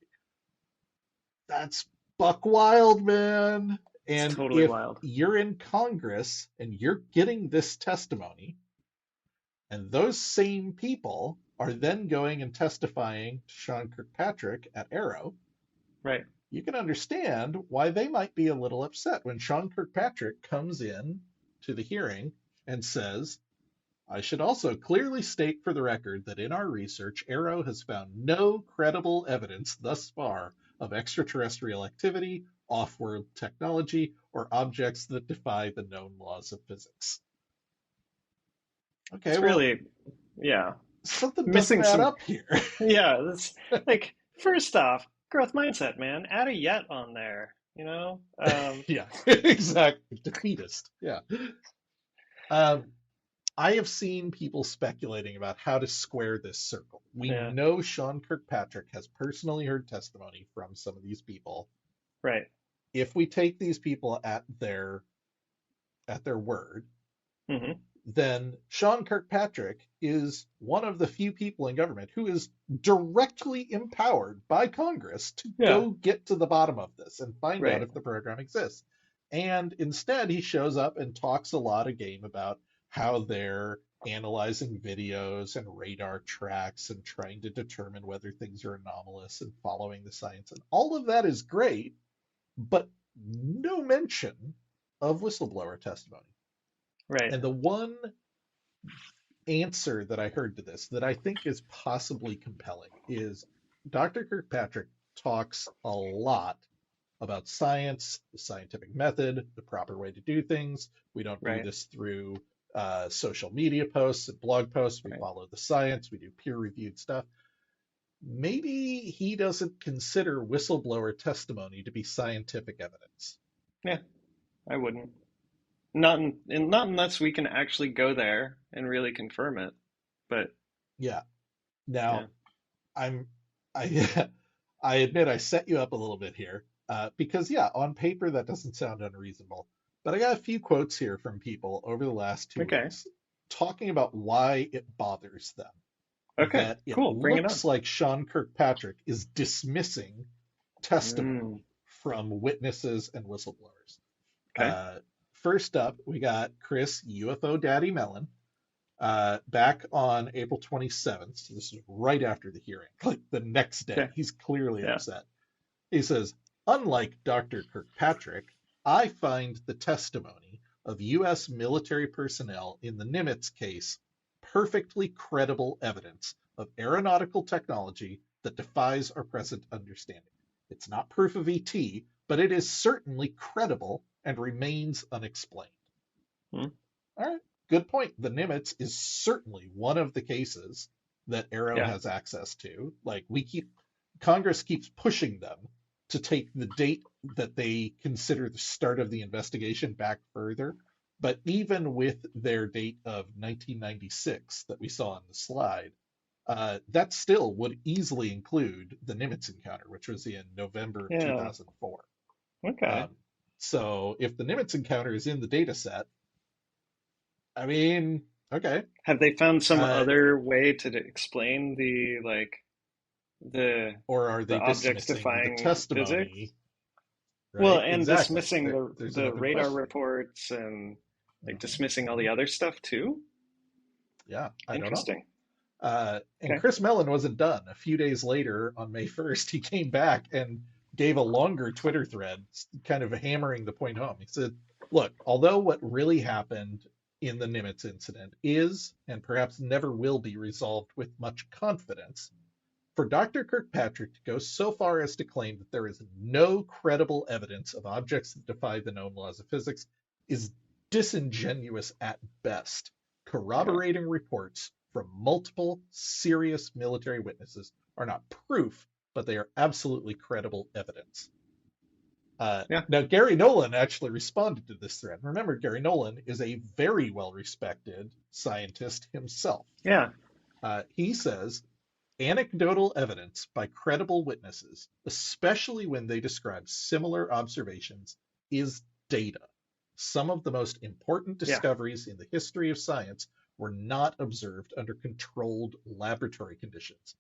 That's buck wild, man. It's And totally if wild. you're in Congress and you're getting this testimony, and those same people are then going and testifying to Sean Kirkpatrick at AARO, Right. you can understand why they might be a little upset when Sean Kirkpatrick comes in to the hearing and says, I should also clearly state for the record that in our research, AARO has found no credible evidence thus far of extraterrestrial activity, off-world technology, or objects that defy the known laws of physics. Okay, It's well, really, yeah, something doesn't missing add some. up here. Yeah, that's like first off, growth mindset, man. Add a yet on there, Yeah, exactly. Defeatist. Yeah. Um, I have seen people speculating about how to square this circle. We Yeah, know Sean Kirkpatrick has personally heard testimony from some of these people. right. If we take these people at their word, Hmm. then Sean Kirkpatrick is one of the few people in government who is directly empowered by Congress to Yeah, go get to the bottom of this and find out right. if the program exists. And instead, he shows up and talks a lot of game about how they're analyzing videos and radar tracks and trying to determine whether things are anomalous and following the science. And all of that is great, but no mention of whistleblower testimony. Right. And the one answer that I heard to this that I think is possibly compelling is Dr. Kirkpatrick talks a lot about science, the scientific method, the proper way to do things. We don't do Right. this through social media posts and blog posts. We Right. follow the science. We do peer-reviewed stuff. Maybe he doesn't consider whistleblower testimony to be scientific evidence. Yeah, I wouldn't. Not unless we can actually go there and really confirm it. But Yeah. yeah. Now, I'm I I admit I set you up a little bit here because yeah, on paper that doesn't sound unreasonable. But I got a few quotes here from people over the last two Okay. weeks talking about why it bothers them Okay. that it Cool. Bring it on. looks like Sean Kirkpatrick is dismissing testimony Mm, from witnesses and whistleblowers. okay. Uh, First up, we got Chris UFO Daddy Mellon back on April 27th. So this is right after the hearing, like the next day. Okay. He's clearly Yeah. upset. He says, unlike Dr. Kirkpatrick, I find the testimony of U.S. military personnel in the Nimitz case perfectly credible evidence of aeronautical technology that defies our present understanding. It's not proof of ET, but it is certainly credible and remains unexplained. Hmm. All right, good point. The Nimitz is certainly one of the cases that AARO Yeah. has access to. Like Congress keeps pushing them to take the date that they consider the start of the investigation back further. But even with their date of 1996 that we saw on the slide, that still would easily include the Nimitz encounter, which was in November of Yeah. 2004. Okay. So if the Nimitz encounter is in the data set, I mean, okay. Have they found some Uh, other way to explain the or are the they objects dismissing the defying physics? testimony? Well, Right? and Exactly. dismissing There's an the open radar question. reports and like dismissing all Mm-hmm. the other stuff too? Yeah, I don't know. Interesting. And Okay. Chris Mellon wasn't done. A few days later, on May 1st, he came back and gave a longer Twitter thread, kind of hammering the point home. He said, look, although what really happened in the Nimitz incident is, and perhaps never will be resolved with much confidence, for Dr. Kirkpatrick to go so far as to claim that there is no credible evidence of objects that defy the known laws of physics is disingenuous at best. Yeah. Corroborating reports from multiple serious military witnesses are not proof, but they are absolutely credible evidence. Yeah. Now, Gary Nolan actually responded to this thread. Remember, Gary Nolan is a very well-respected scientist himself. Yeah. He says, anecdotal evidence by credible witnesses, especially when they describe similar observations, is data. Some of the most important Yeah. discoveries in the history of science were not observed under controlled laboratory conditions.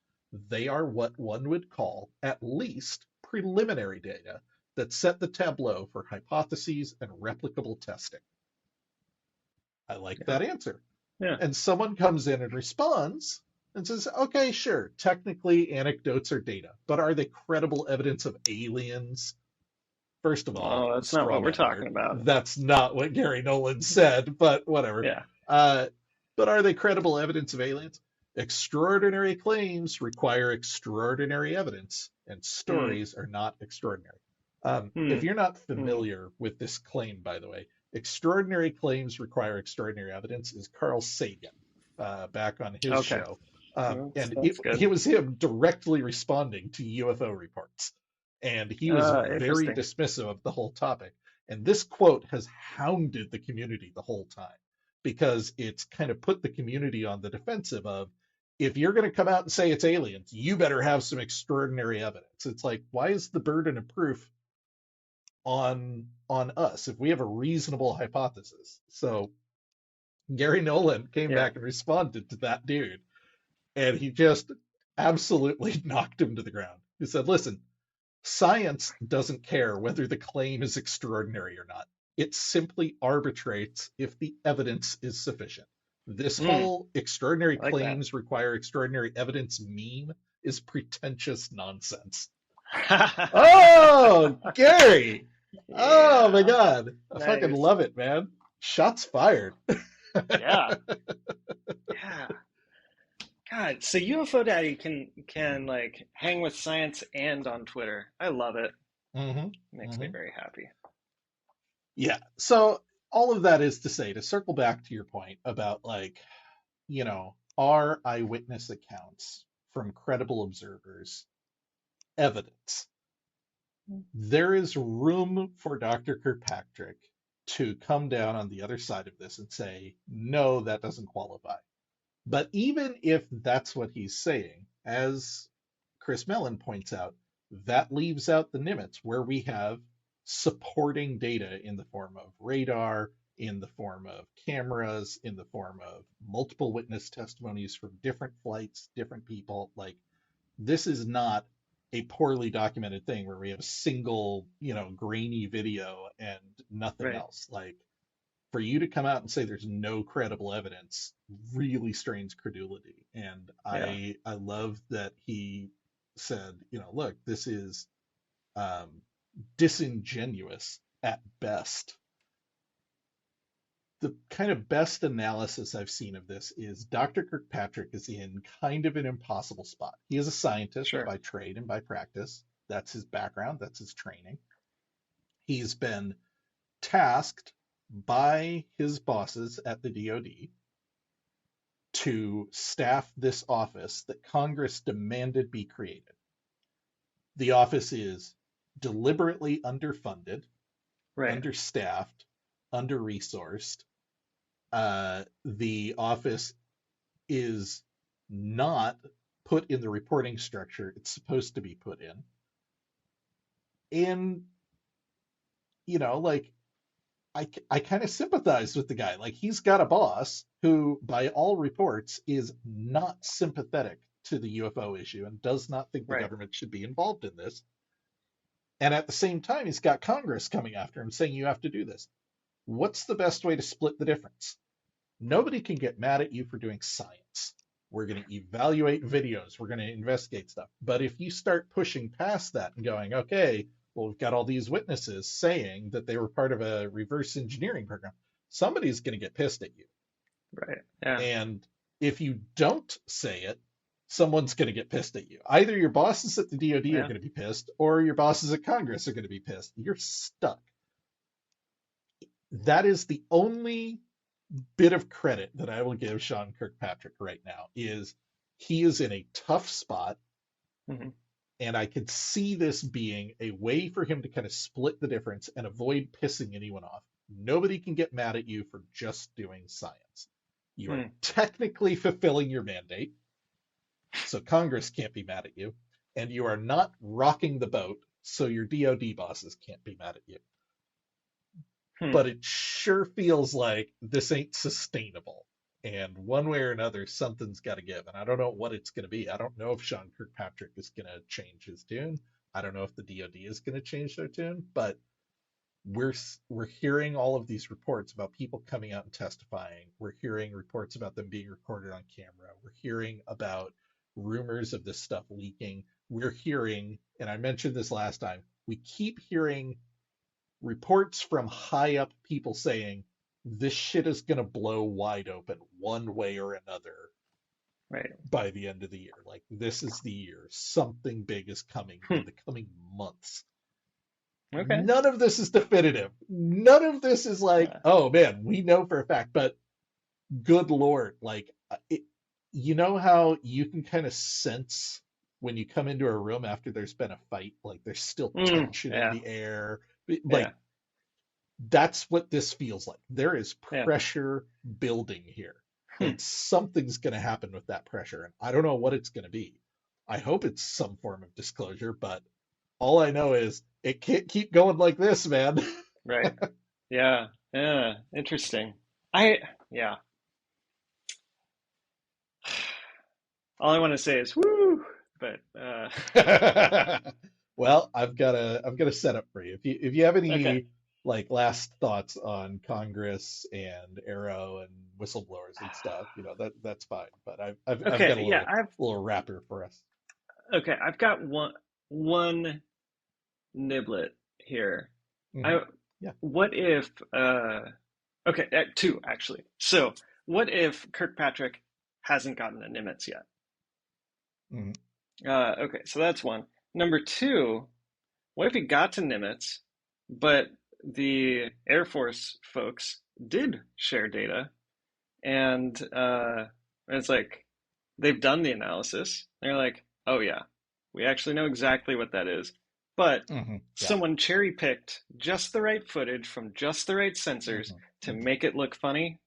They are what one would call, at least, preliminary data that set the tableau for hypotheses and replicable testing. I like Yeah. that answer. Yeah. And someone comes in and responds and says, okay, sure, technically anecdotes are data, but are they credible evidence of aliens? First of all, Oh, that's not straw what we're man talking alert. about. That's not what Gary Nolan said, but whatever. Yeah. Uh, but are they credible evidence of aliens? Extraordinary claims require extraordinary evidence, and Hmm. stories are not extraordinary. If Hmm. you're not Hmm. familiar with this claim, by the way, extraordinary claims require extraordinary evidence is Carl Sagan back on his Okay. show. And That's good. it was him directly responding to UFO reports. And he was very Interesting. dismissive of the whole topic. And this quote has hounded the community the whole time because it's kind of put the community on the defensive of, if you're going to come out and say it's aliens, you better have some extraordinary evidence. It's like, why is the burden of proof on us if we have a reasonable hypothesis? So Gary Nolan came Yeah. back and responded to that dude, and he just absolutely knocked him to the ground. He said, listen, science doesn't care whether the claim is extraordinary or not. It simply arbitrates if the evidence is sufficient. This Hmm. whole extraordinary I like that. claims require extraordinary evidence meme is pretentious nonsense. Oh, Gary. Oh my Yeah. God. I fucking Nice. love it, man. Shots fired. Yeah. Yeah. God, so UFO Daddy can like hang with science and on Twitter. I love it. hmm Makes me hmm very happy. Yeah. So all of that is to say, to circle back to your point about like, are eyewitness accounts from credible observers evidence? There is room for Dr. Kirkpatrick to come down on the other side of this and say, no, that doesn't qualify. But even if that's what he's saying, as Chris Mellon points out, that leaves out the Nimitz, where we have supporting data in the form of radar, in the form of cameras, in the form of multiple witness testimonies from different flights, different people. Like, this is not a poorly documented thing where we have a single, grainy video and nothing Right. else. Like, for you to come out and say there's no credible evidence really strains credulity. And Yeah. I love that he said, look, this is um, disingenuous at best. The kind of best analysis I've seen of this is Dr. Kirkpatrick is in kind of an impossible spot. He is a scientist Sure. by trade and by practice. That's his background, that's his training. He's been tasked by his bosses at the DoD to staff this office that Congress demanded be created. The office is deliberately underfunded, Right. understaffed, under-resourced. The office is not put in the reporting structure it's supposed to be put in. And, like, I kind of sympathize with the guy. Like, he's got a boss who, by all reports, is not sympathetic to the UFO issue and does not think the Right. government should be involved in this. And at the same time, he's got Congress coming after him saying you have to do this. What's the best way to split the difference? Nobody can get mad at you for doing science. We're going to evaluate videos. We're going to investigate stuff. But if you start pushing past that and going, okay, well, we've got all these witnesses saying that they were part of a reverse engineering program, somebody's going to get pissed at you. Right. Yeah. And if you don't say it, someone's going to get pissed at you. Either your bosses at the DoD are Yeah. going to be pissed, or your bosses at Congress are going to be pissed. You're stuck. That is the only bit of credit that I will give Sean Kirkpatrick right now, is he is in a tough spot. Mm-hmm. And I could see this being a way for him to kind of split the difference and avoid pissing anyone off. Nobody can get mad at you for just doing science. You are technically fulfilling your mandate, so Congress can't be mad at you. And you are not rocking the boat, so your DOD bosses can't be mad at you. But it sure feels like this ain't sustainable. And one way or another, something's got to give. And I don't know what it's going to be. I don't know if Sean Kirkpatrick is going to change his tune. I don't know if the DOD is going to change their tune. But we're hearing all of these reports about people coming out and testifying. We're hearing reports about them being recorded on camera. We're hearing about rumors of this stuff leaking. We're hearing, and I mentioned this last time, we keep hearing reports from high up people saying this shit is going to blow wide open one way or another by the end of the year. Like, this is the year. Something big is coming in the coming months. Okay. None of this is definitive. None of this is like, oh man, we know for a fact, but good Lord, like, you know how you can kind of sense when you come into a room after there's been a fight, like there's still tension in the air. Like, that's what this feels like. There is pressure building here. And something's going to happen with that pressure. And I don't know what it's going to be. I hope it's some form of disclosure, but all I know is it can't keep going like this, man. Right. Yeah. Interesting. All I want to say is woo, but well, I've got a setup for you. If you have any like last thoughts on Congress and AARO and whistleblowers and stuff, that's fine. But I've got a little wrapper for us. Okay, I've got one niblet here. What if two actually. So what if Kirkpatrick hasn't gotten to Nimitz yet? Okay, so that's one. Number two, what if he got to Nimitz, but the Air Force folks did share data, and it's like they've done the analysis. They're like, oh yeah, we actually know exactly what that is. But someone cherry-picked just the right footage from just the right sensors to make it look funny.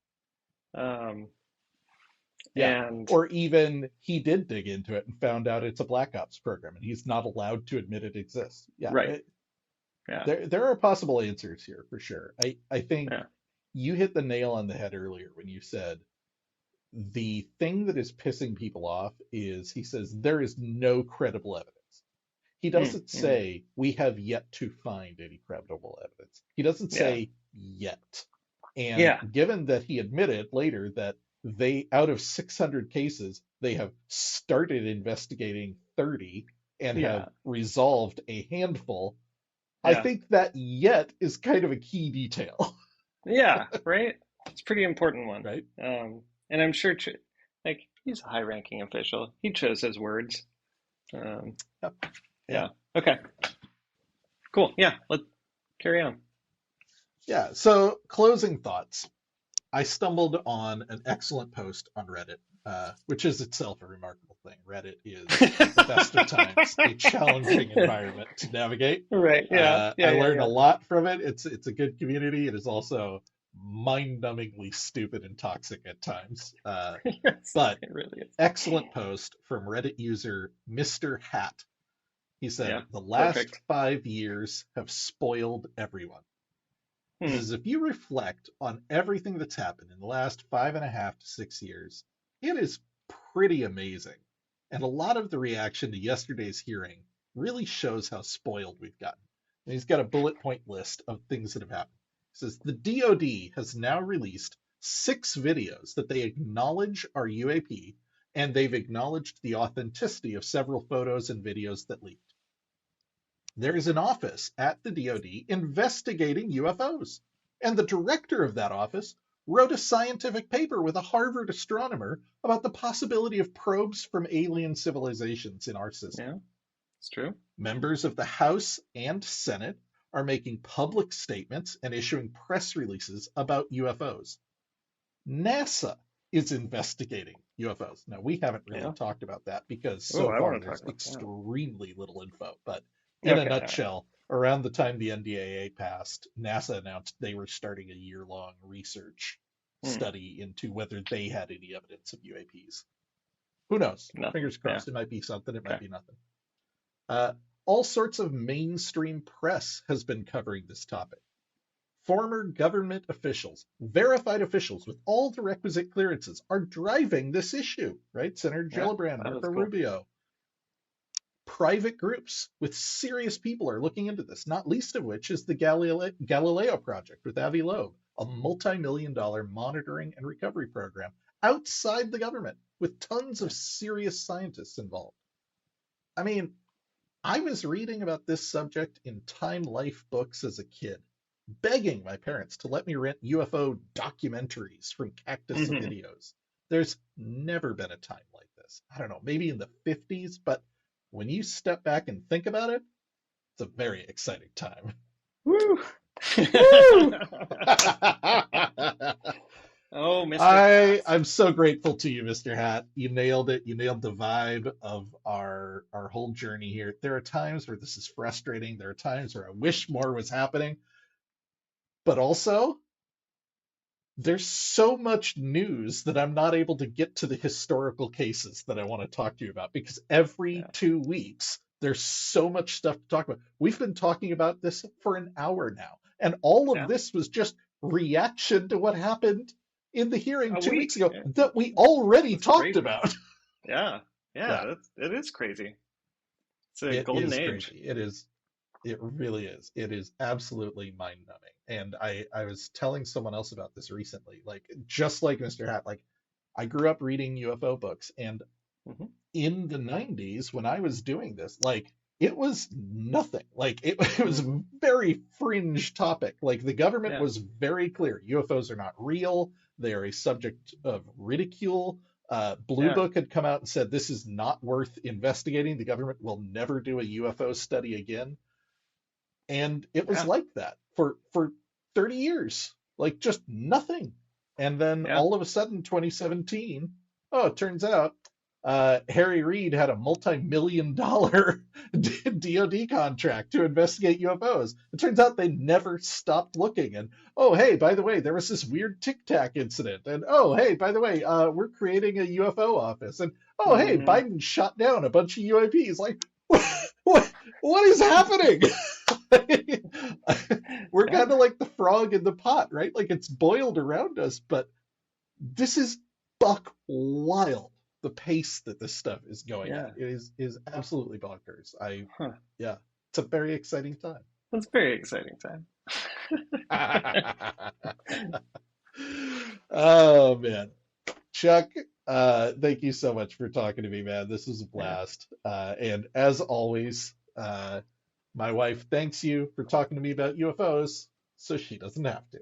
Or even he did dig into it and found out it's a Black Ops program, and he's not allowed to admit it exists. There are possible answers here for sure. I think you hit the nail on the head earlier when you said the thing that is pissing people off is, he says, there is no credible evidence. He doesn't say we have yet to find any credible evidence. He doesn't say yet. And given that he admitted later that they, out of 600 cases, they have started investigating 30 and have resolved a handful, I think that yet is kind of a key detail. Right? It's a pretty important one. Right. And I'm sure, like, he's a high-ranking official. He chose his words. Okay. Cool. Let's carry on. So closing thoughts. I stumbled on an excellent post on Reddit, which is itself a remarkable thing. Reddit is, at the best of times, a challenging environment to navigate. Right. I learned a lot from it. It's a good community. It is also mind-numbingly stupid and toxic at times. But it really is. Excellent post from Reddit user Mr. Hat. He said, the last 5 years have spoiled everyone. He says, if you reflect on everything that's happened in the last 5.5 to 6 years, it is pretty amazing. And a lot of the reaction to yesterday's hearing really shows how spoiled we've gotten. And he's got a bullet point list of things that have happened. He says, the DoD has now released 6 videos that they acknowledge are UAP, and they've acknowledged the authenticity of several photos and videos that leaked. There is an office at the DoD investigating UFOs, and the director of that office wrote a scientific paper with a Harvard astronomer about the possibility of probes from alien civilizations in our system. Yeah, it's true. Members of the House and Senate are making public statements and issuing press releases about UFOs. NASA is investigating UFOs. Now, we haven't really Yeah. talked about that because Oh, so I far want to talk there's about that. extremely little info. But in a Okay. All right. nutshell, around the time the NDAA passed, NASA announced they were starting a year-long research Hmm. study into whether they had any evidence of UAPs. Who knows? Nothing. Fingers Yeah. crossed. It might be something. It might Okay. be nothing. Uh, all sorts of mainstream press has been covering this topic. Former government officials, verified officials with all the requisite clearances, are driving this issue, right? Senator Yeah. Gillibrand, That Marco is cool. Rubio. Private groups with serious people are looking into this, not least of which is the Galileo Project with Avi Loeb, a multi-million-dollar monitoring and recovery program outside the government with tons Yeah. of serious scientists involved. I mean, I was reading about this subject in Time Life books as a kid, begging my parents to let me rent UFO documentaries from Cactus Hmm. Videos. There's never been a time like this. I don't know, maybe in the 50s, but when you step back and think about it, it's a very exciting time. Woo! Woo! Oh, Mr. Hat. I'm so grateful to you, Mr. Hat. You nailed it. You nailed the vibe of our whole journey here. There are times where this is frustrating. There are times where I wish more was happening, but also there's so much news that I'm not able to get to the historical cases that I want to talk to you about because every Yeah. 2 weeks there's so much stuff to talk about. We've been talking about this for an hour now, and all of Yeah. this was just reaction to what happened in the hearing A 2 weeks week. ago Yeah. that we already That's talked crazy. about. Yeah. Yeah, Yeah. It is crazy. It's a it golden is age. crazy. It is. It really is. It is absolutely mind numbing. And I was telling someone else about this recently, like just like Mr. Hat, like I grew up reading UFO books, and Hmm. in the 90s when I was doing this, like it was nothing. Like it was Hmm. a very fringe topic. Like the government Yeah. was very clear. UFOs are not real. They are a subject of ridicule. Blue Yeah. Book had come out and said this is not worth investigating. The government will never do a UFO study again. And it was Yeah. like that for 30 years, like just nothing. And then Yeah. all of a sudden, 2017, oh, it turns out Harry Reid had a multi-million-dollar DoD contract to investigate UFOs. It turns out they never stopped looking. And oh, hey, by the way, there was this weird Tic Tac incident. And oh, hey, by the way, we're creating a UFO office. And oh, hey, Hmm. Biden shot down a bunch of UAPs. Like, what is happening? We're Yeah. kind of like the frog in the pot, right? Like it's boiled around us, but this is buck wild. The pace that this stuff is going at Yeah. is absolutely bonkers. Huh. Yeah, it's a very exciting time. That's a very exciting time. Oh man, Chuck, thank you so much for talking to me, man. This was a Yeah. blast. And as always, my wife thanks you for talking to me about UFOs, so she doesn't have to.